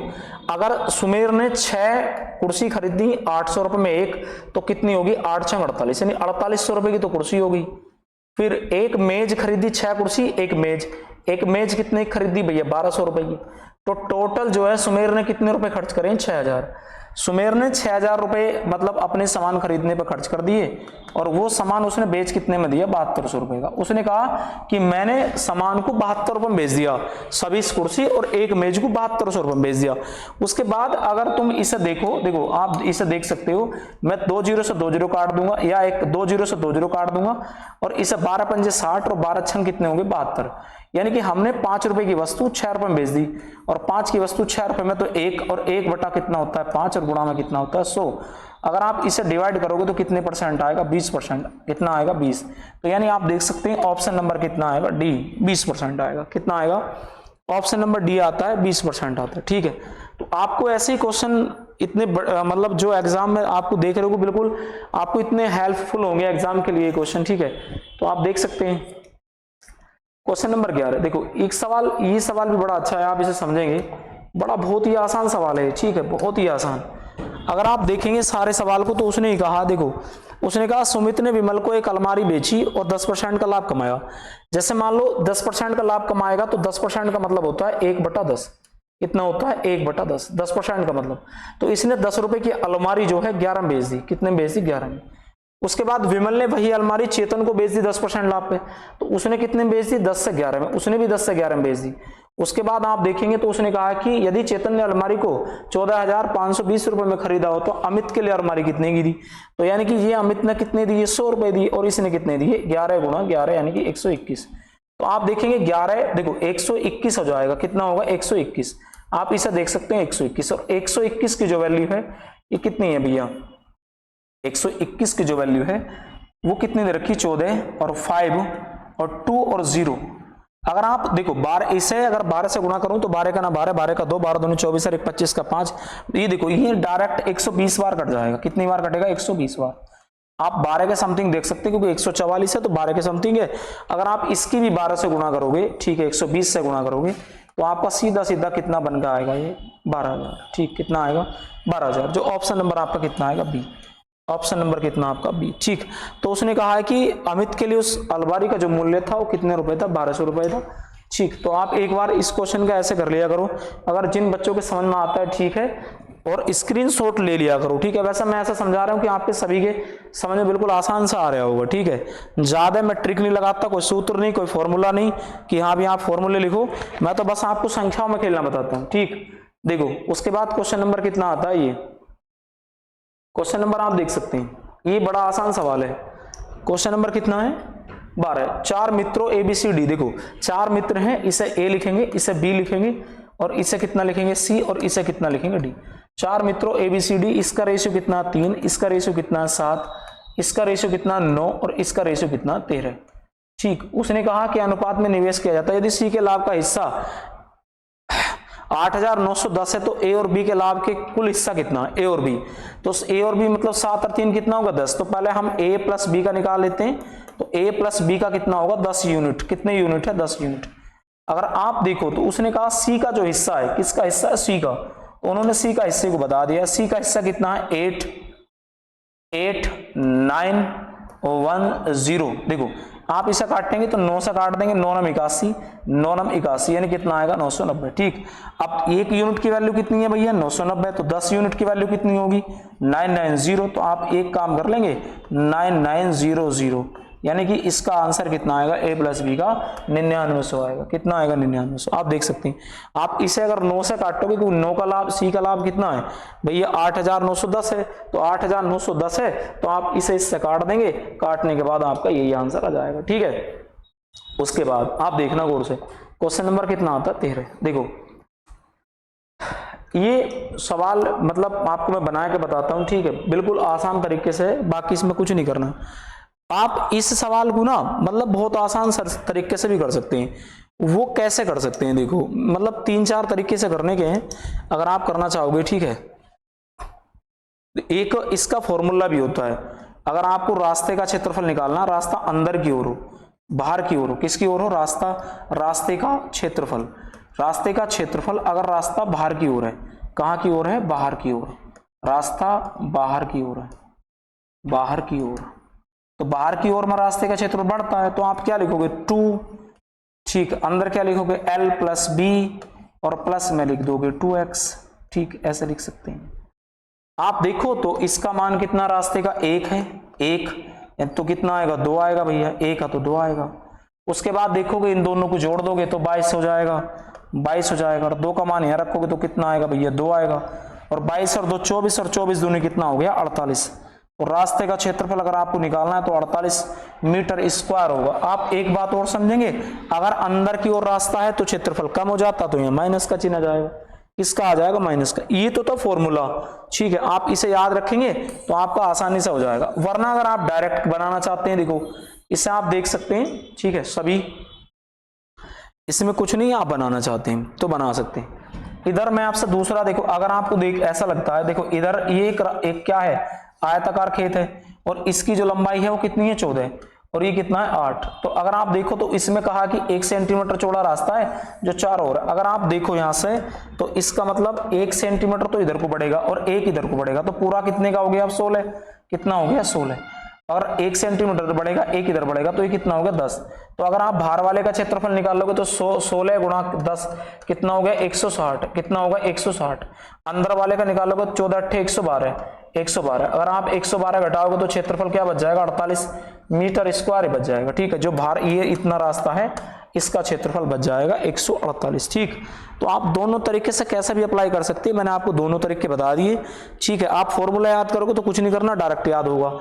अगर सुमेर ने 6 कुर्सी खरीदी 800 रुपए में एक, तो कितनी होगी 8 6 48, यानी 4800 रुपए की तो कुर्सी होगी। फिर एक मेज खरीदी 6 कुर्सी एक मेज कितने खरीदी भैया 1200 रुपए की। तो टोटल जो है सुमेर ने कितने रुपए खर्च करे 6000। सुमेर ने 6000 रुपए मतलब अपने सामान खरीदने पर खर्च कर दिए और वो सामान उसने बेच कितने में दिया 7200 रुपए का। उसने कहा कि मैंने सामान को 72 रुपए में बेच दिया, सभी कुर्सी और एक मेज को 7200 रुपए में बेच दिया। उसके बाद अगर तुम इसे देखो आप इसे देख सकते हो, मैं 2 जीरो से 2 जीरो काट दूंगा या एक 2 जीरो से 2 जीरो काट दूंगा और इसे 12 पंजे 60 और 12 छंग कितने होंगे 72, यानी कि हमने 5 रुपए की वस्तु 6 रुपए में बेच दी और 5 की वस्तु 6 रुपए में, तो 1 और 1 बटा कितना होता है 5 और गुणा में कितना होता है 100। अगर आप इसे डिवाइड करोगे तो कितने परसेंट आएगा 20%, कितना आएगा 20। तो यानी आप देख सकते हैं ऑप्शन नंबर कितना आएगा डी 20% आएगा। कितना आएगा ऑप्शन नंबर डी आता है 20% आता है। ठीक है, तो आपको ऐसे ही क्वेश्चन इतने मतलब जो एग्जाम में आपको देख रहे हो बिल्कुल आपको इतने हेल्पफुल होंगे एग्जाम के लिए क्वेश्चन। ठीक है, तो आप देख सकते हैं क्वेश्चन नंबर 11। देखो एक सवाल, ये सवाल भी बड़ा अच्छा है, आप इसे समझेंगे, बड़ा बहुत ही आसान सवाल है। ठीक है, बहुत ही आसान। अगर आप देखेंगे सारे सवाल को तो उसने ही कहा, देखो उसने कहा सुमित ने विमल को एक अलमारी बेची और 10% का लाभ कमाया। जैसे मान लो 10% का लाभ कमाएगा तो 10% का मतलब होता है 1/10। कितना होता है? 1/10, 10% का मतलब। तो इसने 10 रुपए की अलमारी जो है 11 में बेच दी। कितने में बेच दी? 11 में। उसके बाद विमल ने वही अलमारी चेतन को बेच दी 10% लाभ पे, तो उसने कितने में बेच दी? 10 से 11 में। उसने भी 10 से 11 में बेच दी। उसके बाद आप देखेंगे तो उसने कहा कि यदि चेतन ने अलमारी को 14,520 रुपए में खरीदा हो तो अमित के लिए अलमारी कितने की दी? तो यानी कि ये अमित ने कितने दिए? 100 रुपए दी और इसने कितने दिए? 11 गुणा 11 यानी कि 121। तो आप देखेंगे 11 देखो 121 हो जाएगा। कितना होगा? 121। आप इसे देख सकते हैं 121, और 121 की जो वैल्यू है ये कितनी है भैया? 121 की जो वैल्यू है वो कितनी दे रखी? 14 और 5 और 2 और 0। अगर आप देखो 12, इसे अगर 12 से गुणा करूं तो 12 का ना 12, 12 का 2, 12 दूनी 24 और 1 25 का 5। ये देखो ये डायरेक्ट 120 बार कट जाएगा। कितनी बार कटेगा? 120 बार। आप 12 के समथिंग देख सकते हैं क्योंकि 144 है तो 12 के समथिंग है। अगर आप इसकी भी 12 से गुणा करोगे, ठीक है, 120 से गुणा करोगे तो आपका सीधा सीधा कितना बन के आएगा? ये 12,000। ठीक, कितना आएगा? 12,000। जो ऑप्शन नंबर आपका कितना आएगा? बी। ऑप्शन नंबर कितना आपका? बी। ठीक, तो उसने कहा है कि अमित के लिए उस अलमारी का जो मूल्य था वो कितने रुपए था? 1200 रुपए था। ठीक, तो आप एक बार इस क्वेश्चन का ऐसे कर लिया करो, अगर जिन बच्चों के समझ में आता है, ठीक है, और स्क्रीनशॉट ले लिया करो। ठीक है, वैसा मैं ऐसा समझा रहा हूं कि आपके सभी के समझ में बिल्कुल आसान सा आ रहा होगा। ठीक है, ज्यादा मैं ट्रिक नहीं लगाता, कोई सूत्र नहीं, कोई फॉर्मूला नहीं कि हाँ भी आप फॉर्मूले लिखो, मैं तो बस आपको संख्याओं में खेलना बताता हूँ। ठीक, देखो उसके बाद क्वेश्चन नंबर कितना आता है? ये क्वेश्चन नंबर आप देख सकते हैं, ये बड़ा आसान सवाल है। क्वेश्चन नंबर कितना है? 12। 4 मित्रों ABCD, देखो 4 मित्र हैं, इसे A लिखेंगे, इसे B लिखेंगे और इसे कितना लिखेंगे? C, और इसे कितना लिखेंगे? D। 4 मित्रों ABCD, इसका रेशियो कितना? 3, इसका रेशियो कितना? 7, इसका रेशियो कितना? 9 और इसका रेशियो कितना? 13। ठीक, उसने कहा कि अनुपात में निवेश किया जाता है। यदि C के लाभ का हिस्सा 8,910 है तो A और B के लाभ के कुल हिस्सा कितना है? A और B, तो A और B मतलब 7 और 3 कितना होगा? 10। तो पहले हम A प्लस B का निकाल लेते हैं, तो A प्लस B का कितना होगा? 10 यूनिट। कितने यूनिट है? 10 यूनिट। अगर आप देखो तो उसने कहा C का जो हिस्सा है, किसका हिस्सा है? C का, तो उन्होंने C का हिस्से को बता दिया। C का हिस्सा कितना है? 8, 8, 9 और 1 0। देखो आप इसे काटेंगे तो 9 से काट देंगे, 9 नम 81, 9 नम 81 यानी कितना आएगा? 990। ठीक, अब एक यूनिट की वैल्यू कितनी है भैया? 990। तो 10 यूनिट की वैल्यू कितनी होगी? 990। तो आप एक काम कर लेंगे 9900, यानी कि इसका आंसर कितना आएगा? A प्लस बी का 9900 आएगा। कितना आएगा? 9900। आप देख सकते हैं, आप इसे अगर 9 से काटोगे, क्योंकि 9 का लाभ, C का लाभ कितना है भैया? 8,910 है, तो 8,910 है तो आप इसे इससे काट देंगे, काटने के बाद आपका यही आंसर आ जाएगा। ठीक है, उसके बाद आप देखना गौर से, क्वेश्चन नंबर कितना आता है? 13। देखो ये सवाल मतलब आपको मैं बना के बताता हूं, ठीक है, बिल्कुल आसान तरीके से, बाकी इसमें कुछ नहीं करना। आप इस सवाल को ना मतलब बहुत आसान तरीके से भी कर सकते हैं। वो कैसे कर सकते हैं? देखो मतलब 3-4 तरीके से करने के हैं अगर आप करना चाहोगे। ठीक है, एक इसका फॉर्मूला भी होता है। अगर आपको रास्ते का क्षेत्रफल निकालना, रास्ता अंदर की ओर हो, बाहर की ओर हो, किसकी ओर हो? रास्ते का क्षेत्रफल, रास्ते का क्षेत्रफल अगर रास्ता बाहर की ओर है, कहां की ओर है? बाहर की ओर। रास्ता बाहर की ओर है, बाहर की ओर, तो बाहर की ओर में रास्ते का क्षेत्र बढ़ता है, तो आप क्या लिखोगे? 2। ठीक, अंदर क्या लिखोगे? L प्लस B और प्लस में लिख दोगे 2x। ठीक, ऐसे लिख सकते हैं। आप देखो तो इसका मान कितना रास्ते का? 1 है, 1 तो कितना आएगा? 2 आएगा भैया, 1 है तो 2 आएगा। उसके बाद देखोगे इन दोनों को जोड़ दोगे तो 22 हो जाएगा, 22 हो जाएगा, और 2 का मान यहां रखोगे तो कितना आएगा भैया? 2 आएगा, और 22 और 2 24, और 24 दूनी कितना हो गया? 48। और रास्ते का क्षेत्रफल अगर आपको निकालना है तो 48 मीटर स्क्वायर होगा। आप एक बात और समझेंगे, अगर अंदर की ओर रास्ता है तो क्षेत्रफल कम हो जाता, तो यहाँ माइनस का चिन्ह आ जाएगा। किसका आ जाएगा? माइनस का। ये तो था फॉर्मूला। ठीक है, आप इसे याद रखेंगे तो आपका आसानी से हो जाएगा। वरना अगर आप डायरेक्ट बनाना चाहते हैं, देखो इसे आप देख सकते हैं। ठीक है, सभी इसमें कुछ नहीं, आप बनाना चाहते हैं तो बना सकते हैं। इधर मैं आपसे दूसरा, देखो अगर आपको देख ऐसा लगता है, देखो इधर ये एक क्या है, आयताकार खेत है, और इसकी जो लंबाई है वो कितनी है 14, और ये कितना है 8। तो अगर आप देखो तो इसमें कहा कि 1 सेंटीमीटर चौड़ा रास्ता है जो 4 और है। अगर आप देखो यहां से तो इसका मतलब 1 सेंटीमीटर तो इधर को बढ़ेगा और 1 इधर को बढ़ेगा, तो पूरा कितने का हो गया अब 16, कितना हो गया 16। और 1 सेंटीमीटर बढ़ेगा, 1 इधर बढ़ेगा, तो ये कितना हो गया 10। तो अगर आप बाहर वाले का क्षेत्रफल निकालोगे तो 16 गुणा 10 कितना हो गया 160, कितना होगा 160। अंदर वाले का निकालोगे 14 8 112, 112। अगर आप 112 घटाओगे तो क्षेत्रफल क्या बच जाएगा 48 मीटर स्क्वायर बच जाएगा। ठीक है, जो बाहर ये इतना रास्ता है इसका क्षेत्रफल बच जाएगा 148। ठीक, तो आप दोनों तरीके से कैसे भी अप्लाई कर सकते हैं, मैंने आपको दोनों तरीके बता दिए। ठीक है, आप फॉर्मूला याद करोगे तो कुछ नहीं करना, डायरेक्ट याद होगा।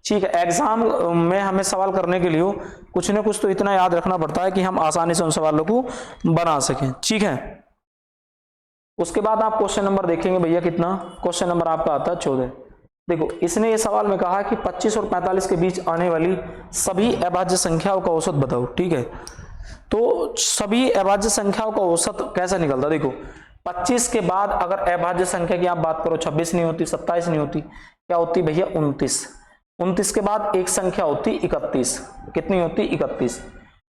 ठीक है, एग्जाम में हमें सवाल करने के लिए कुछ ना कुछ तो इतना याद रखना पड़ता है कि हम आसानी से उन सवालों को बना सकें। ठीक है, उसके बाद आप क्वेश्चन नंबर देखेंगे भैया कितना, क्वेश्चन नंबर आपका आता है 14। देखो इसने ये सवाल में कहा कि 25 और 45 के बीच आने वाली सभी अभाज्य संख्याओं का औसत बताओ। ठीक है, तो सभी अभाज्य संख्याओं का औसत कैसे निकलता, देखो 25 के बाद अगर अभाज्य संख्या की आप बात करो 26 नहीं होती, 27 नहीं होती, क्या होती भैया 29। 29 के बाद एक संख्या होती 31, कितनी होती 31।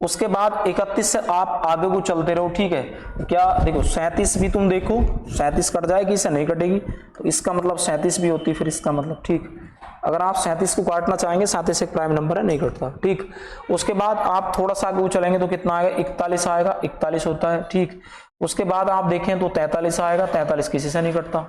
उसके बाद 31 से आप आगे को चलते रहो। ठीक है, क्या देखो 37 भी तुम देखो, 37 कट जाएगी, इसे नहीं कटेगी, तो इसका मतलब 37 भी होती, फिर इसका मतलब ठीक, अगर आप 37 को काटना चाहेंगे, 37 एक प्राइम नंबर है, नहीं कटता। ठीक, उसके बाद आप थोड़ा सा आगे को चलेंगे तो कितना आएगा 41 आएगा, 41 होता है। ठीक, उसके बाद आप देखें तो 43 आएगा, 43 किसी से नहीं कटता।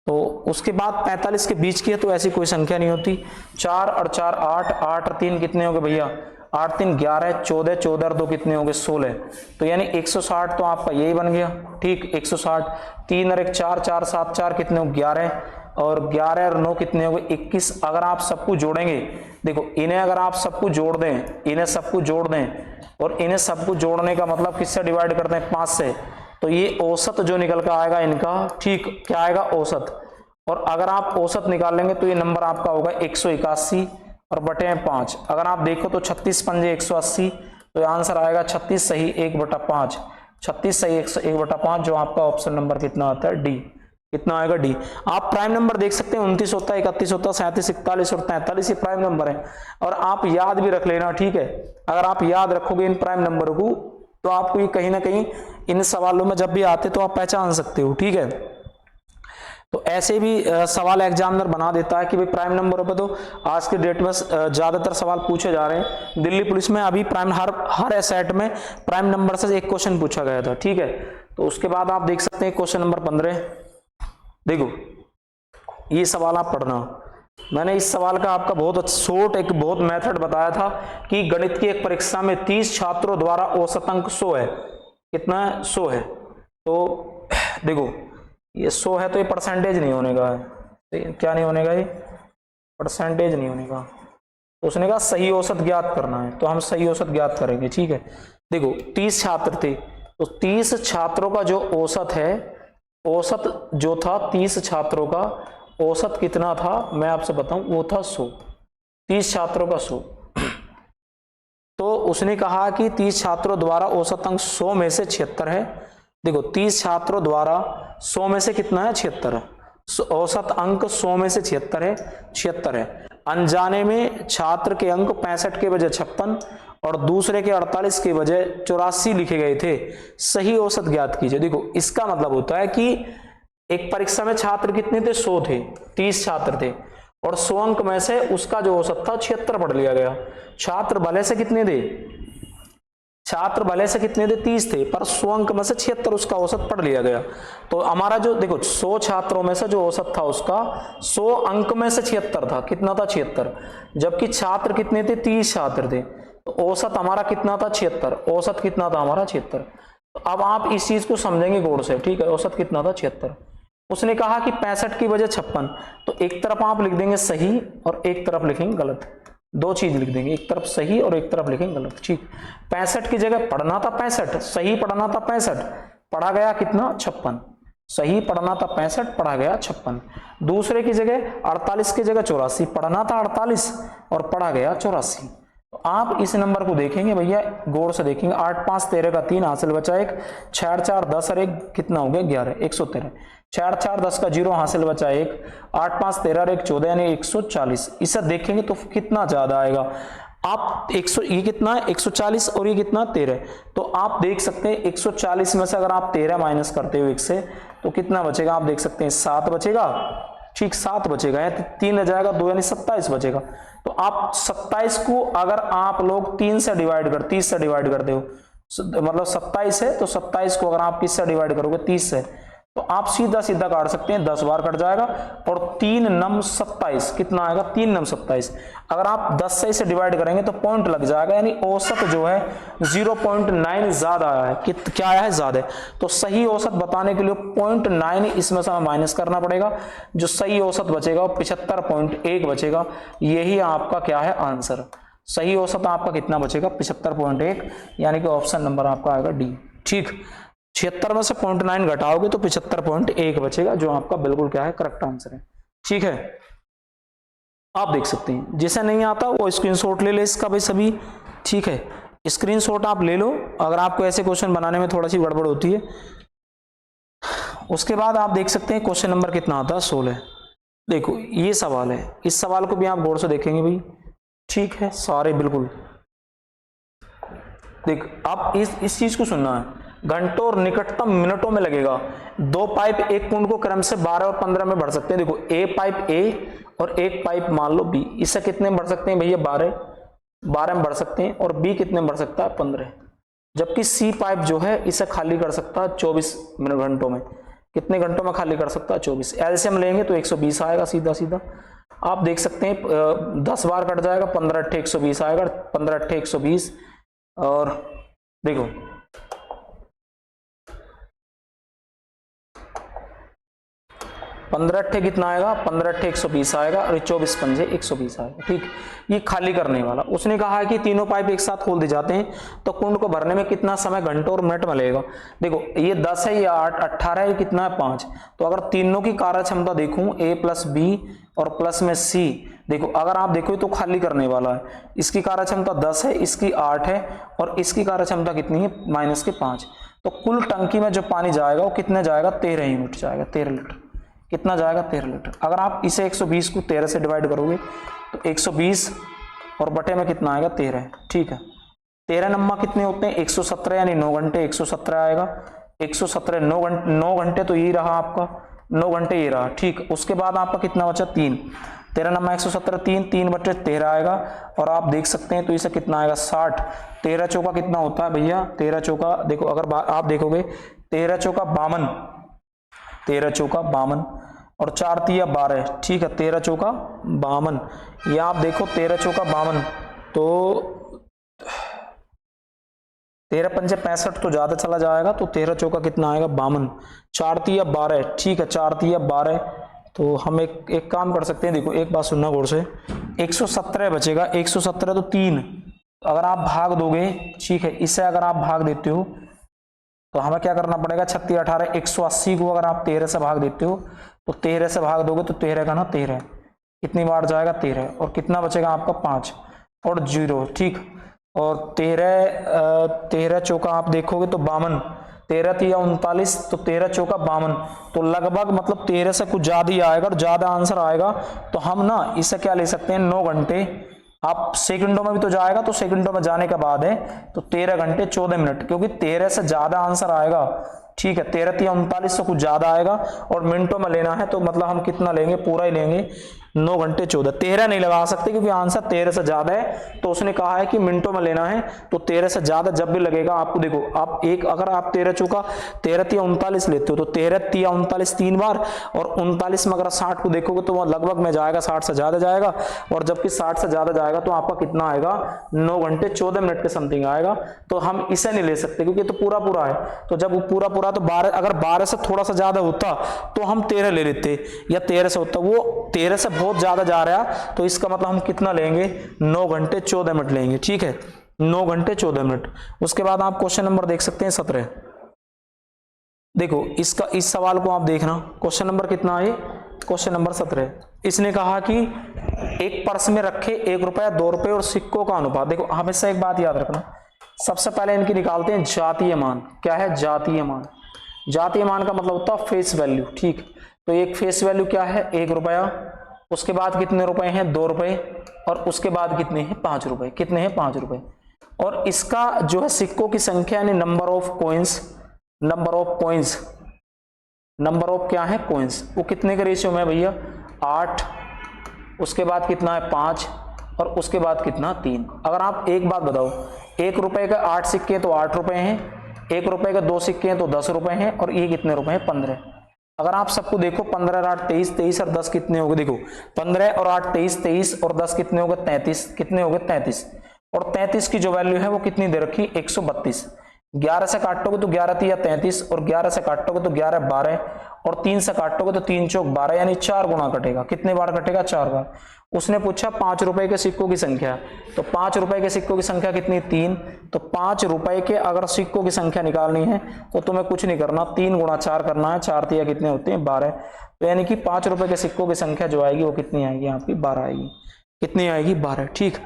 तो उसके बाद 45 के बीच की है तो ऐसी कोई संख्या नहीं होती। 4 और 4 8, 8 और 3 कितने हो गए भैया 8 3 11, 14, 14 और 2 कितने हो गए 16, तो यानी 160 तो आपका यही बन गया। ठीक, 160, 3 और 1 4, 4 7 4 कितने हो 11, और 11 और 9 कितने हो गए 21। अगर आप सबको जोड़ेंगे, देखो इन्हें अगर आप सबको जोड़ दें, इन्हें सबको जोड़ दें, और इन्हें सबको जोड़ने का मतलब किससे डिवाइड करते हैं 5 से, तो ये औसत जो निकल कर आएगा इनका, ठीक क्या आएगा औसत। और अगर आप औसत निकालेंगे तो ये नंबर आपका होगा 181 और बटे 5। अगर आप देखो तो 36 पंजे 180, तो आंसर आएगा 36 सही 1/5, 36 सही 1/5, जो आपका ऑप्शन नंबर कितना आता है डी, कितना आएगा डी। आप प्राइम नंबर देख सकते हैं 29 होता है, 31 होता है, 37 41 और 43 ये प्राइम नंबर है। और आप याद भी रख लेना। ठीक है, अगर आप याद रखोगे इन प्राइम नंबर को तो आपको ये कहीं ना कहीं इन सवालों में जब भी आते तो आप पहचान सकते हो। ठीक है, तो ऐसे भी सवाल एग्जामिनर बना देता है कि भाई प्राइम नंबरों पे तो आज के डेट में ज्यादातर सवाल पूछे जा रहे हैं। दिल्ली पुलिस में अभी प्राइम हर सेट में प्राइम नंबर से एक क्वेश्चन पूछा गया था। ठीक है, तो उसके बाद आप देख सकते हैं क्वेश्चन नंबर 15। देखो ये सवाल आप पढ़ना, मैंने इस सवाल का आपका बहुत शॉर्ट एक बहुत मेथड बताया था कि गणित की एक परीक्षा में 30 छात्रों द्वारा औसत अंक 100 है, कितना है 100 है। तो देखो ये 100 है तो ये परसेंटेज नहीं होने का है, क्या नहीं होने का, ये परसेंटेज नहीं होने का। तो उसने कहा सही औसत ज्ञात करना है, तो हम सही औसत ज्ञात करेंगे। ठीक है, देखो 30 छात्र थे, तो 30 छात्रों का जो औसत है, औसत जो था 30 छात्रों का औसत कितना था मैं आपसे बताऊं, वो था 100, 30 छात्रों का 100। तो उसने कहा कि 30 छात्रों द्वारा औसत अंक 100 में से 76 है। देखो 30 छात्रों द्वारा 100 में से कितना है 76, औसत अंक 100 में से 76 है, 76 है। अनजाने में छात्र के अंक 65 के बजाय 56 और दूसरे के 48 के बजाय 84 लिखे गए थे, सही औसत ज्ञात कीजिए। देखो इसका मतलब होता है कि एक परीक्षा में छात्र कितने थे 100 थे, 30 छात्र थे, और 100 अंक में से उसका जो औसत था 76 पढ़ लिया गया। छात्र भले से कितने थे, छात्र भले से कितने थे 30 थे, पर 100 अंक में से 76 उसका औसत पढ़ लिया गया। तो हमारा जो देखो 100 छात्रों में से जो औसत था उसका 100 अंक में से 76 था, कितना था 76, जबकि छात्र कितने थे 30 छात्र थे, तो औसत हमारा कितना था 76, औसत कितना था हमारा 76। तो अब आप इस चीज को समझेंगे गौर से। ठीक है, औसत कितना था 76। उसने कहा कि 65 की वजह 56, तो एक तरफ आप लिख देंगे सही और एक तरफ लिखेंगे गलत, दो चीज लिख देंगे, एक तरफ सही और एक तरफ लिखेंगे गलत। ठीक, 65 की जगह पढ़ना था 65, सही पढ़ना था 65, पढ़ा गया कितना 56, सही पढ़ना था 65, पढ़ा गया 56। दूसरे की जगह 48 की जगह 84, पढ़ना था 48 और पढ़ा गया 84। तो आप इस नंबर को देखेंगे भैया, गौर से देखेंगे, 8 5 13 का 3 हासिल बचा 1, 6 4 10 और 1 कितना हो गया 11, 113, 6 4 10 का 0 हासिल बचा 1, 8 5 13 और 1 14 यानी 140। इसे देखेंगे तो कितना ज्यादा आएगा, आप 100, ये कितना है 140 और ये कितना 13, तो आप देख सकते हैं 140 में से अगर आप 13 माइनस करते हो 1 से तो कितना बचेगा, आप देख सकते हैं 7 बचेगा, ठीक 7 बचेगा, या 3 रह जाएगा 2 यानी 27 बचेगा। तो आप 27 को अगर आप लोग 3 से डिवाइड कर 30 से डिवाइड करते हो, मतलब 27 है तो 27 को अगर आप किससे डिवाइड करोगे 30 से, तो आप सीधा सीधा काट सकते हैं, 10 बार कट जाएगा और 3 नम 27 कितना आएगा 3 नम 27। अगर आप 10 से इसे डिवाइड करेंगे तो पॉइंट लग जाएगा, यानी औसत जो है 0.9 ज्यादा आया है, क्या आया है ज्यादा। तो सही औसत बताने के लिए 0.9 इसमें से हमें माइनस करना पड़ेगा, जो सही औसत बचेगा वो 75.1 बचेगा। यही आपका क्या है आंसर, सही औसत आपका कितना बचेगा 75.1, यानी कि ऑप्शन नंबर आपका आएगा डी। ठीक, 76 में से 0.9 घटाओगे तो 75.1 बचेगा, जो आपका बिल्कुल क्या है करेक्ट आंसर है। ठीक है, आप देख सकते हैं, जिसे नहीं आता वो स्क्रीनशॉट ले ले इसका भाई सभी। ठीक है, स्क्रीनशॉट आप ले लो अगर आपको ऐसे क्वेश्चन बनाने में थोड़ा सी गड़बड़ होती है। उसके बाद आप देख सकते हैं क्वेश्चन नंबर कितना आता है 16। देखो ये सवाल है, इस सवाल को भी आप गौर से देखेंगे भाई। ठीक है, सारे बिल्कुल देख, आप इस चीज को सुनना है, घंटों और निकटतम मिनटों में लगेगा। 2 पाइप एक कुंड को क्रम से 12 और 15 में भर सकते हैं। देखो ए पाइप ए और एक पाइप मान लो बी, इससे कितने में भर सकते हैं भैया 12 में भर सकते हैं, और बी कितने में भर सकता है 15। जबकि सी पाइप जो है इसे खाली कर सकता है 24 घंटों में। कितने घंटों में खाली कर सकता है 24। एलसीएम लेंगे तो 120 आएगा सीधा सीधा, आप देख सकते हैं 10 बार कट जाएगा, 15 8 120 आएगा, 15 8 120। और देखो 15 8 कितना आएगा, 15 8 120 आएगा, और 24 पंजे 120 आएगा। ठीक, ये खाली करने वाला। उसने कहा है कि तीनों पाइप एक साथ खोल दी जाते हैं तो कुंड को भरने में कितना समय घंटों और मिनट में लगेगा। देखो ये 10 है, ये 8 18 है, कितना है 5। तो अगर तीनों की कार्य क्षमता देखूं ए प्लस बी और प्लस में सी, देखो अगर आप देखो तो खाली करने वाला है। इसकी कार्य क्षमता 10 है, इसकी 8 है, और इसकी कार्य क्षमता कितनी है माइनस के 5। तो कुल टंकी में जो पानी जाएगा वो कितने जाएगा 13 यूनिट जाएगा, 13 लीटर। कितना जाएगा 13 लीटर। अगर आप इसे 120 को 13 से डिवाइड करोगे तो 120 और बटे में कितना आएगा 13। ठीक है, 13 नम्मा कितने होते हैं 117, यानी 9 घंटे 117 आएगा। 117 9 घंटे तो ये रहा आपका, 9 घंटे ये रहा। ठीक, उसके बाद आपका कितना बचा 3। 13 नम्मा 117 3 बटे 13 आएगा, और आप देख सकते हैं तो इसे कितना आएगा 60। 13 चौका कितना होता है भैया, 13 चौका देखो अगर आप देखोगे 13 चौका 52, 13 चौका 52 और 4 तिया 12। ठीक है, 13 चौका 52, ये आप देखो 13 चौका 52, तो 13 पंजे 65 तो ज्यादा चला जाएगा, तो 13 चौका कितना आएगा 52, 4 तिया 12। ठीक है, 4 तिया 12, तो हम एक काम कर सकते हैं। देखो एक बात सुनना गौर से, 117 बचेगा, 117 तो 3 अगर आप भाग दोगे, ठीक है, इससे अगर आप भाग देते हो तो हमें क्या करना पड़ेगा 36 18 180 को अगर आप 13 से भाग देते हो तो 13 से भाग दोगे तो 13 का ना 13 कितनी बार जाएगा 13, और कितना बचेगा आपका 5 और 0। ठीक, और 13 चौका आप देखोगे तो 52, 13 तिया 39, तो 13 चौका 52, तो लगभग मतलब 13 से कुछ ज्यादा ही आएगा, और ज्यादा आंसर आएगा। तो हम ना इसे क्या ले सकते हैं 9 घंटे, आप सेकंडों में भी तो जाएगा, तो सेकंडों में जाने के बाद है तो 13 घंटे 14 मिनट, क्योंकि 13 से ज्यादा आंसर आएगा। ठीक है, 13 तिया 39 से कुछ ज्यादा आएगा, और मिनटों में लेना है तो मतलब हम कितना लेंगे, पूरा ही लेंगे 9 घंटे 14। 13 नहीं लगा सकते क्योंकि आंसर 13 से ज्यादा है, तो उसने कहा है कि मिनटों में लेना है, तो 13 से ज्यादा जब भी लगेगा आपको, देखो आप एक अगर आप 13 चौका 13 तिया 39 लेते हो तो 13 तिया 39 3 बार, और 39 में अगर 60 को देखोगे तो वह लगभग में जाएगा 60 से ज्यादा जाएगा, और जबकि 60 से ज्यादा जाएगा तो आपका कितना आएगा 9 घंटे 14 मिनट के समथिंग आएगा। तो हम इसे नहीं ले सकते क्योंकि तो पूरा पूरा है, तो जब वो पूरा पूरा तो 12, अगर 12 से थोड़ा सा ज्यादा होता तो हम 13 ले लेते, या 13 से होता, वो 13 से बहुत ज्यादा जा रहा है, तो इसका मतलब हम कितना लेंगे 9 घंटे 14 मिनट लेंगे। ठीक है, 9 घंटे 14 मिनट। उसके बाद आप क्वेश्चन नंबर देख सकते हैं 17। देखो इसका, इस सवाल को आप देखना, क्वेश्चन नंबर कितना है, क्वेश्चन नंबर 17। इसने कहा कि एक पर्स में रखे 1 रुपया, 2 रुपये और सिक्कों का अनुपात। देखो हमेशा एक बात याद रखना, सबसे पहले इनकी निकालते हैं जातीय मान। क्या है? जातीय मान। जातीय मान का मतलब होता है फेस वैल्यू। ठीक, तो एक फेस वैल्यू क्या है? 1 रुपया, उसके बाद कितने रुपए हैं? 2 रुपए, और उसके बाद कितने हैं? 5 रुपए। कितने हैं? 5 रुपए। और इसका जो है सिक्कों की संख्या यानी number of coins, number of coins, number of क्या है? कॉइन्स, वो कितने के रेशियो में भैया? 8, उसके बाद कितना है? 5, और उसके बाद कितना? 3। अगर आप एक बात बताओ, 1 रुपए का 8 सिक्के तो 8 रुपए हैं, 1 रुपए का 2 सिक्के हैं तो 10 रुपए हैं, और ये कितने रुपए हैं? 15। अगर आप सबको देखो 15 और 8 23, 23 और 10 कितने हो गए? देखो 15 और 8 23, 23 और 10 कितने हो गए? 33। कितने हो गए? 33। और 33 की जो वैल्यू है वो कितनी दे रखी? 132। 11 से काटोगे तो 11 3 या 33, और 11 से काटोगे तो 11 12, और 3 से काटोगे तो 3 चौक 12, यानी 4 गुना कटेगा। कितने बार कटेगा? 4 बार। उसने पूछा 5 रुपए के सिक्कों की संख्या, तो 5 रुपए के सिक्कों की संख्या कितनी? 3। तो 5 रुपए के अगर सिक्कों की संख्या निकालनी है तो तुम्हें कुछ नहीं करना, 3 गुणा 4 करना है। 4 3 कितने होते हैं? 12। तो यानी कि 5 रुपए के सिक्कों की संख्या जो आएगी वो कितनी आएगी? आपकी 12 आएगी। कितनी आएगी? 12। ठीक,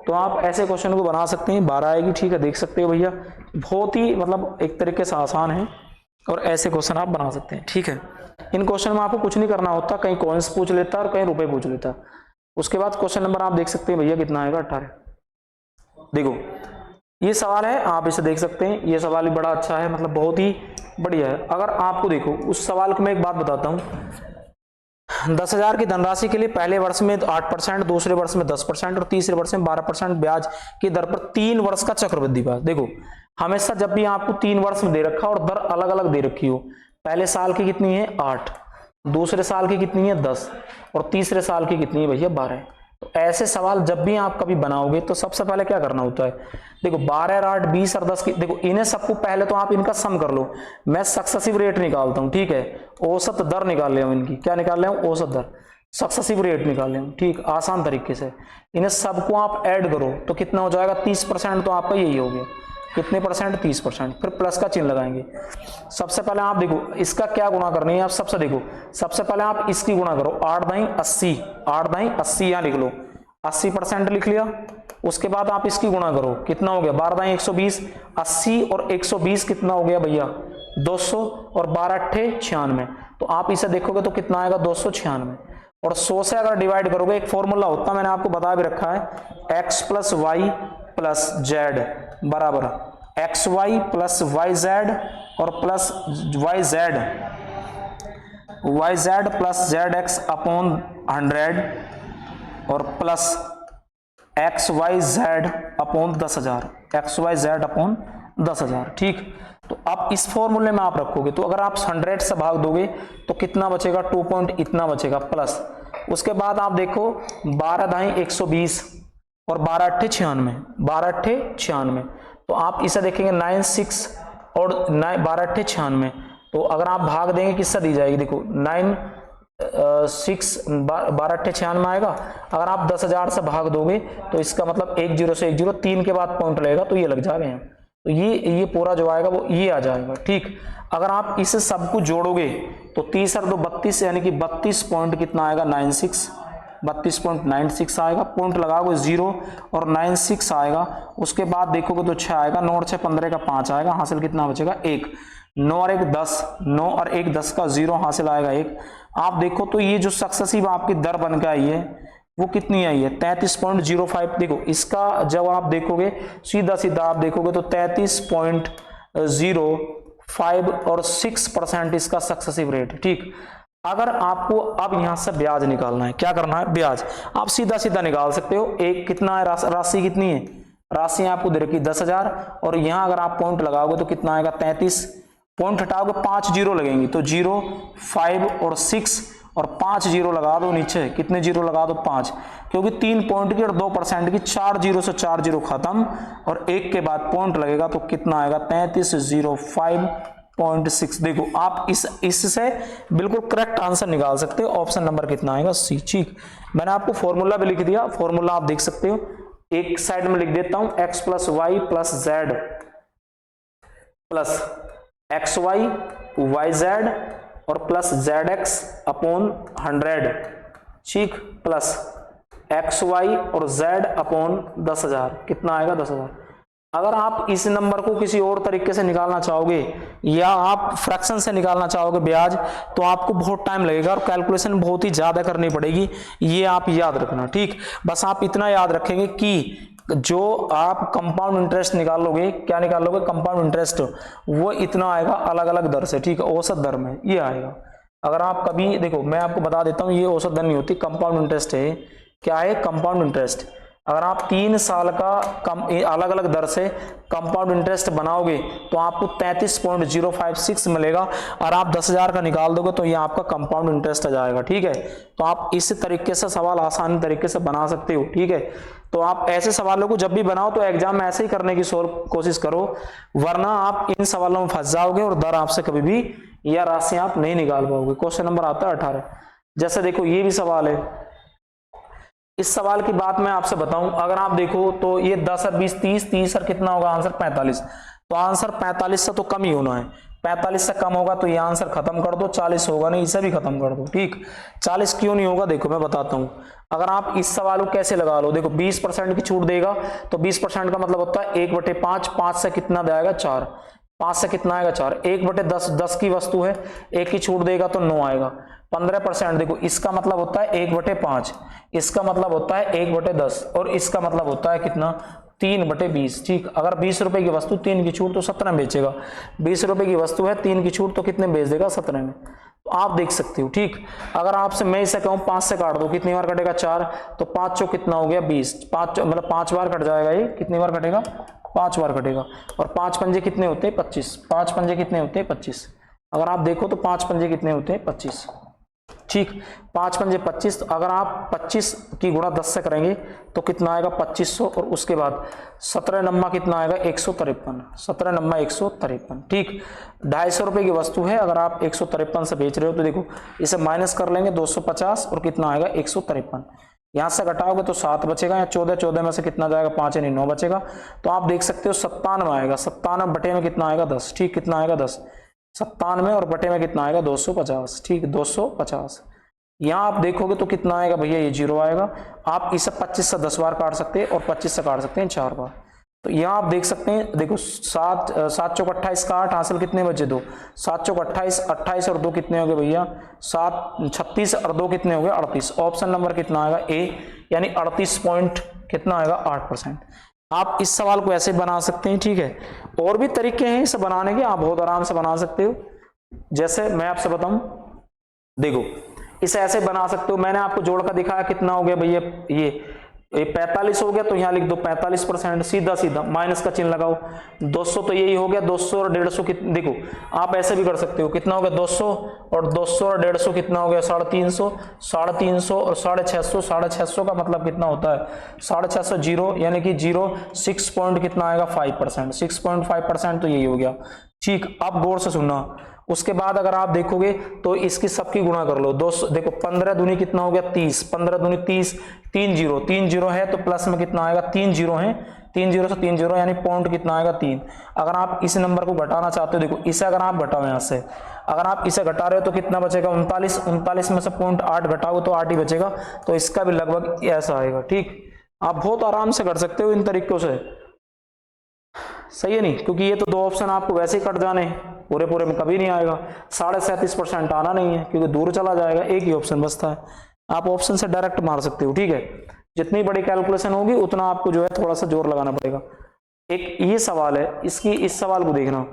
तो आप ऐसे क्वेश्चन को बना सकते हैं, 12 आएगी। ठीक है, देख सकते हो भैया, बहुत ही मतलब एक तरीके से आसान है, और ऐसे क्वेश्चन आप बना सकते हैं। ठीक है, इन क्वेश्चन में आपको कुछ नहीं करना होता, कहीं कॉइन्स पूछ लेता है और कहीं रुपए पूछ लेता है। उसके बाद क्वेश्चन नंबर आप देख सकते हैं भैया कितना आएगा? 18। देखो ये सवाल है, आप इसे देख सकते हैं, ये सवाल भी बड़ा अच्छा है, मतलब बहुत ही बढ़िया है। अगर आपको देखो उस सवाल को मैं एक बात बताता हूं, 10,000 की धनराशि के लिए पहले वर्ष में 8%, दूसरे वर्ष में 10% और तीसरे वर्ष में 12% ब्याज की दर पर 3 वर्ष का चक्रवृद्धि ब्याज। देखो हमेशा जब भी आपको 3 वर्ष में दे रखा और दर अलग अलग दे रखी हो, पहले साल की कितनी है? 8, दूसरे साल की कितनी है? 10, और तीसरे साल की कितनी है भैया? 12। तो ऐसे सवाल जब भी आप कभी बनाओगे तो सबसे पहले क्या करना होता है? देखो 12 और 8 20 और 10 की, देखो इन्हें सबको पहले तो आप इनका सम कर लो। मैं सक्सेसिव रेट निकालता हूं। ठीक है, औसत दर निकाल ले इनकी। क्या निकाल ले? औसत दर, सक्सेसिव रेट निकाल ले। ठीक, आसान तरीके से इन्हें सबको आप ऐड करो तो कितना हो जाएगा? 30%। तो आपका यही हो गया। कितने परसेंट? 30%। फिर प्लस का चिन्ह लगाएंगे। सबसे पहले आप देखो इसका क्या गुणा करनी है। आप सबसे देखो, सबसे पहले आप इसकी गुणा करो। 8 दाई 80, 8 दाई 80 यहां लिख लो, 80% लिख लिया। उसके बाद आप इसकी गुणा करो, कितना हो गया? 12 दाई 120, 80 और 120 कितना हो गया भैया? 200, और 12 अट्ठे 96। तो आप इसे देखोगे तो कितना आएगा? 296। और 100 से अगर डिवाइड करोगे, एक फॉर्मूला होता मैंने आपको बता भी रखा है, x plus Y plus z बराबर x y plus y Z और plus y z plus Z x upon 100 और plus x y z upon 10,000, x y z upon 10,000। ठीक, तो आप इस फॉर्मूले में आप रखोगे तो अगर आप 100 से भाग दोगे तो कितना बचेगा? 2 पॉइंट इतना बचेगा प्लस। उसके बाद आप देखो 12 दाई 120 और 12 अट्ठे 96, 12 अट्ठे 96। तो आप इसे देखेंगे 96 और 12 अट्ठे 96। तो अगर आप भाग देंगे किससे दी जाएगी? देखो 12 अट्ठे 96 आएगा। अगर आप 10,000 से भाग दोगे तो इसका मतलब 1 0 से 1 0, 3 के बाद पॉइंट लगेगा तो ये लग जाएगा। तो ये पूरा जो आएगा वो ये आ जाएगा। ठीक, अगर आप इसे सबको जोड़ोगे तो 30 और 2 32, यानी कि 32 पॉइंट कितना आएगा? 96, 32.96 आएगा। पॉइंट लगाओगे 0 और 96 आएगा। उसके बाद देखोगे तो 6 आएगा, 9 और 6 15 का 5 आएगा। हासिल कितना बचेगा? 1। 9 और 1 10, 9 और 1 10 का 0 हासिल आएगा 1। आप देखो तो ये जो सक्सेसिव आपकी दर बन के आई है वो कितनी आई है? 33.05। देखो इसका जब आप देखोगे सीधा सीधा आप देखोगे तो 33.05 और 6% इसका सक्सेसिव रेट। ठीक, अगर आपको अब यहां से ब्याज निकालना है, क्या करना है? ब्याज आप सीधा सीधा निकाल सकते हो। एक कितना है? राशि कितनी है? राशि आपको दे रखी 10,000 और यहां अगर आप पॉइंट लगाओगे तो कितना आएगा? 33। पॉइंट हटाओगे 5 जीरो लगेंगी तो 0 5 और 6 और 5 जीरो लगा दो नीचे। कितने जीरो लगा दो? 5, क्योंकि 3 पॉइंट की और 2% की 4 जीरो से 4 जीरो खत्म और 1 के बाद पॉइंट लगेगा तो कितना आएगा? 3305.6। देखो आप इससे बिल्कुल करेक्ट आंसर निकाल सकते हो। ऑप्शन नंबर कितना आएगा? सी। ठीक, मैंने आपको फॉर्मूला भी लिख दिया, फॉर्मूला आप देख सकते हो। एक साइड में लिख देता हूं, x plus Y plus Z plus x Y Y Z और प्लस जेड एक्स अपॉन 100। ठीक, प्लस एक्स वाई और जेड अपॉन 10,000 कितना आएगा 10,000। अगर आप इस नंबर को किसी और तरीके से निकालना चाहोगे या आप फ्रैक्शन से निकालना चाहोगे ब्याज, तो आपको बहुत टाइम लगेगा और कैलकुलेशन बहुत ही ज्यादा करनी पड़ेगी, ये आप याद रखना। ठीक, बस आप इतना याद रखेंगे कि जो आप कंपाउंड इंटरेस्ट निकालोगे, क्या निकालोगे, कंपाउंड इंटरेस्ट, वो इतना आएगा अलग अलग दर से। ठीक है, औसत दर में ये आएगा। अगर आप कभी देखो, मैं आपको बता देता हूँ, ये औसत दर नहीं होती, कंपाउंड इंटरेस्ट है। क्या है, कंपाउंड इंटरेस्ट। अगर आप 3 साल का अलग अलग दर से कंपाउंड इंटरेस्ट बनाओगे तो आपको 33.056 मिलेगा, और आप 10,000 का निकाल दोगे तो ये आपका कंपाउंड इंटरेस्ट आ जाएगा। ठीक है, तो आप इस तरीके से सवाल आसानी तरीके से बना सकते हो। ठीक है, तो आप ऐसे सवालों को जब भी बनाओ तो एग्जाम में ऐसे ही करने की कोशिश करो, वरना आप इन सवालों में फंस जाओगे और दर आपसे कभी भी या राशि आप नहीं निकाल पाओगे। क्वेश्चन नंबर आता है 18। जैसे देखो, ये भी सवाल है। इस सवाल की बात मैं आपसे बताऊं, अगर आप देखो तो ये 10 और 20 30, 30 और कितना होगा आंसर 45। तो आंसर 45 से तो कम ही होना है, 45 से कम होगा तो ये आंसर खत्म कर दो, 40 होगा नहीं, इसे भी खत्म कर दो। ठीक, 40 क्यों नहीं होगा, देखो मैं बताता हूं। अगर आप इस सवाल को कैसे लगा लो, देखो 20% की छूट देगा तो 20% का मतलब होता है 1/5, 5 से कितना जाएगा 4, 5 से कितना आएगा 4, 1/10, 10 की वस्तु है, 1 की छूट देगा तो 9 आएगा। 15% देखो, इसका मतलब होता है 1/5, इसका मतलब होता है 1/10, और इसका मतलब होता है कितना 3/20। ठीक, अगर 20 रुपए की वस्तु 3 की छूट तो 17 में बेचेगा, 20 रुपए की वस्तु है 3 की छूट तो कितने बेच देगा 17 में। तो आप देख सकते हो। ठीक, अगर आपसे मैं इसे कहूं 5 से काट दो, कितनी बार कटेगा 4, तो 5 चौक कितना हो गया 20, 5 मतलब 5 बार कट जाएगा, ये कितनी बार कटेगा 5 बार कटेगा। और 5 पंजे कितने होते हैं 25, 5 पंजे कितने होते हैं 25। अगर आप देखो तो 5 पंजे कितने होते हैं 25। ठीक, 5 पंजे 25, तो अगर आप 25 की गुणा 10 से करेंगे तो कितना आएगा 2500, और उसके बाद 17 नम्मा कितना आएगा 153, 17 नम्मा 153। ठीक, 250 रुपए की वस्तु है, अगर आप 153 से बेच रहे हो तो देखो इसे माइनस कर लेंगे 250 और कितना आएगा 153। यहां से घटाओगे तो 7 बचेगा, या 14, 14 में से कितना जाएगा 5 यानी 9 बचेगा। तो आप देख सकते हो 97 आएगा, 97 बटे में कितना आएगा 10। ठीक, कितना आएगा 10, 97 और बटे में कितना आएगा 250। ठीक, 250। यहां आप देखोगे तो कितना आएगा भैया, ये 0 आएगा। आप इसे 25 से 10 बार काट सकते हैं और 25 से काट सकते हैं 4 बार। तो यहां आप देख सकते हैं, देखो 7 चौक 28 का 8 हासिल कितने बचे 2, 7 चौक 28, 28 और 2 कितने हो गए भैया 7, 36 और 2 कितने हो गए 38। ऑप्शन नंबर कितना आएगा ए, यानी 38 पॉइंट कितना आएगा 8%। आप इस सवाल को ऐसे बना सकते हैं। ठीक है, और भी तरीके हैं इसे बनाने के, आप बहुत आराम से बना सकते हो। जैसे मैं आपसे बताऊं, देखो इसे ऐसे बना सकते हो, मैंने आपको जोड़ कर दिखाया, कितना हो गया भैया ये 45 हो गया, तो यहां लिख दो 45%, सीधा सीधा माइनस का चिन्ह लगाओ। 200 तो यही हो गया, 200 और 150 देखो आप ऐसे भी कर सकते हो, कितना हो गया 200 और 200 और 150 कितना हो गया 350, 350 और 650, 650 का मतलब कितना होता है 650 जीरो, यानी कि 6 पॉइंट कितना आएगा 5%, 6.5% तो यही हो गया। ठीक, अब गौर से सुनना, उसके बाद अगर आप देखोगे तो इसकी सबकी गुणा कर लो, 200 देखो 15 दूनी कितना हो गया 30, 15 दूनी 30, 3 जीरो, 3 जीरो है तो प्लस में कितना आएगा 3 जीरो है, 3 जीरो से 3 जीरो यानी पॉइंट कितना आएगा 3। अगर आप इस नंबर को घटाना चाहते हो, देखो इसे अगर आप घटाओ यहां से, अगर आप इसे घटा रहे हो तो कितना बचेगा 39, 39 में से 0.8 घटाओ तो 8 ही बचेगा, तो इसका भी लगभग ऐसा आएगा। ठीक, आप बहुत आराम से कर सकते हो इन तरीकों से, सही है नहीं, क्योंकि ये तो 2 ऑप्शन आपको वैसे ही कट जाने, पूरे पूरे में कभी नहीं आएगा। 37.5% आना नहीं है क्योंकि दूर चला जाएगा, एक ही ऑप्शन बचता है। आप ऑप्शन से डायरेक्ट मार सकते हो। ठीक है, जितनी बड़ी कैलकुलेशन होगी उतना आपको जो है थोड़ा सा जोर लगाना पड़ेगा। एक ये सवाल है, इस सवाल को देखना,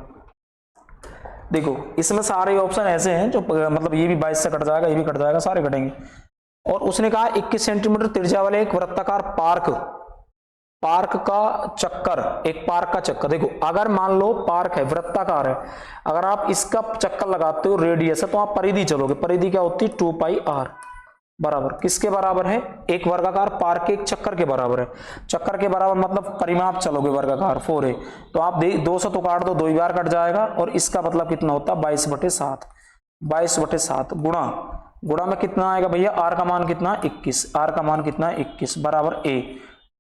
देखो इसमें सारे ऑप्शन ऐसे हैं जो मतलब ये भी 22 से कट जाएगा, ये भी कट जाएगा, सारे कटेंगे। और उसने कहा 21 सेंटीमीटर त्रिज्या वाले एक वृत्ताकार पार्क का चक्कर, एक पार्क का चक्कर, देखो अगर मान लो पार्क है वृत्ताकार है, अगर आप इसका चक्कर लगाते हो रेडियस है तो आप परिधि चलोगे, परिधि क्या होती है 2πr बराबर किसके बराबर है, एक वर्गाकार पार्क के एक चक्कर के बराबर है। चक्कर के बराबर मतलब परिमाप चलोगे वर्गाकार 4a, तो आप 200 तो काट दो, 2 बार कट जाएगा, और इसका मतलब कितना होता है 22/7, 22/7 गुणा में कितना आएगा भैया, r का मान कितना 21, r का मान कितना 21 बराबर a।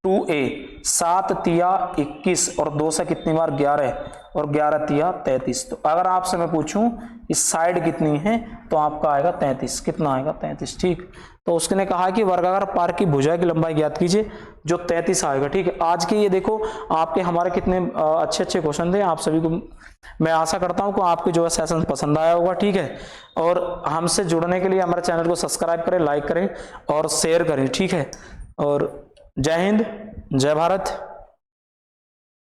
2a 7 तिया 21 और 2 से कितनी बार 11 और 11 तिया 33। तो अगर आपसे मैं पूछूं इस साइड कितनी है तो आपका आएगा 33। कितना आएगा 33। ठीक, तो उसने कहा कि वर्गाकार पार्क की भुजा की लंबाई ज्ञात कीजिए जो 33 आएगा। ठीक है, आज के ये देखो आपके हमारे कितने अच्छे अच्छे क्वेश्चन थे। आप सभी को मैं आशा करता हूं कि आपके जो है सेशन पसंद आया होगा। ठीक है, और हमसे जुड़ने के लिए हमारे चैनल को सब्सक्राइब करें, लाइक करें और शेयर करें। ठीक है, और जय हिंद, जय भारत।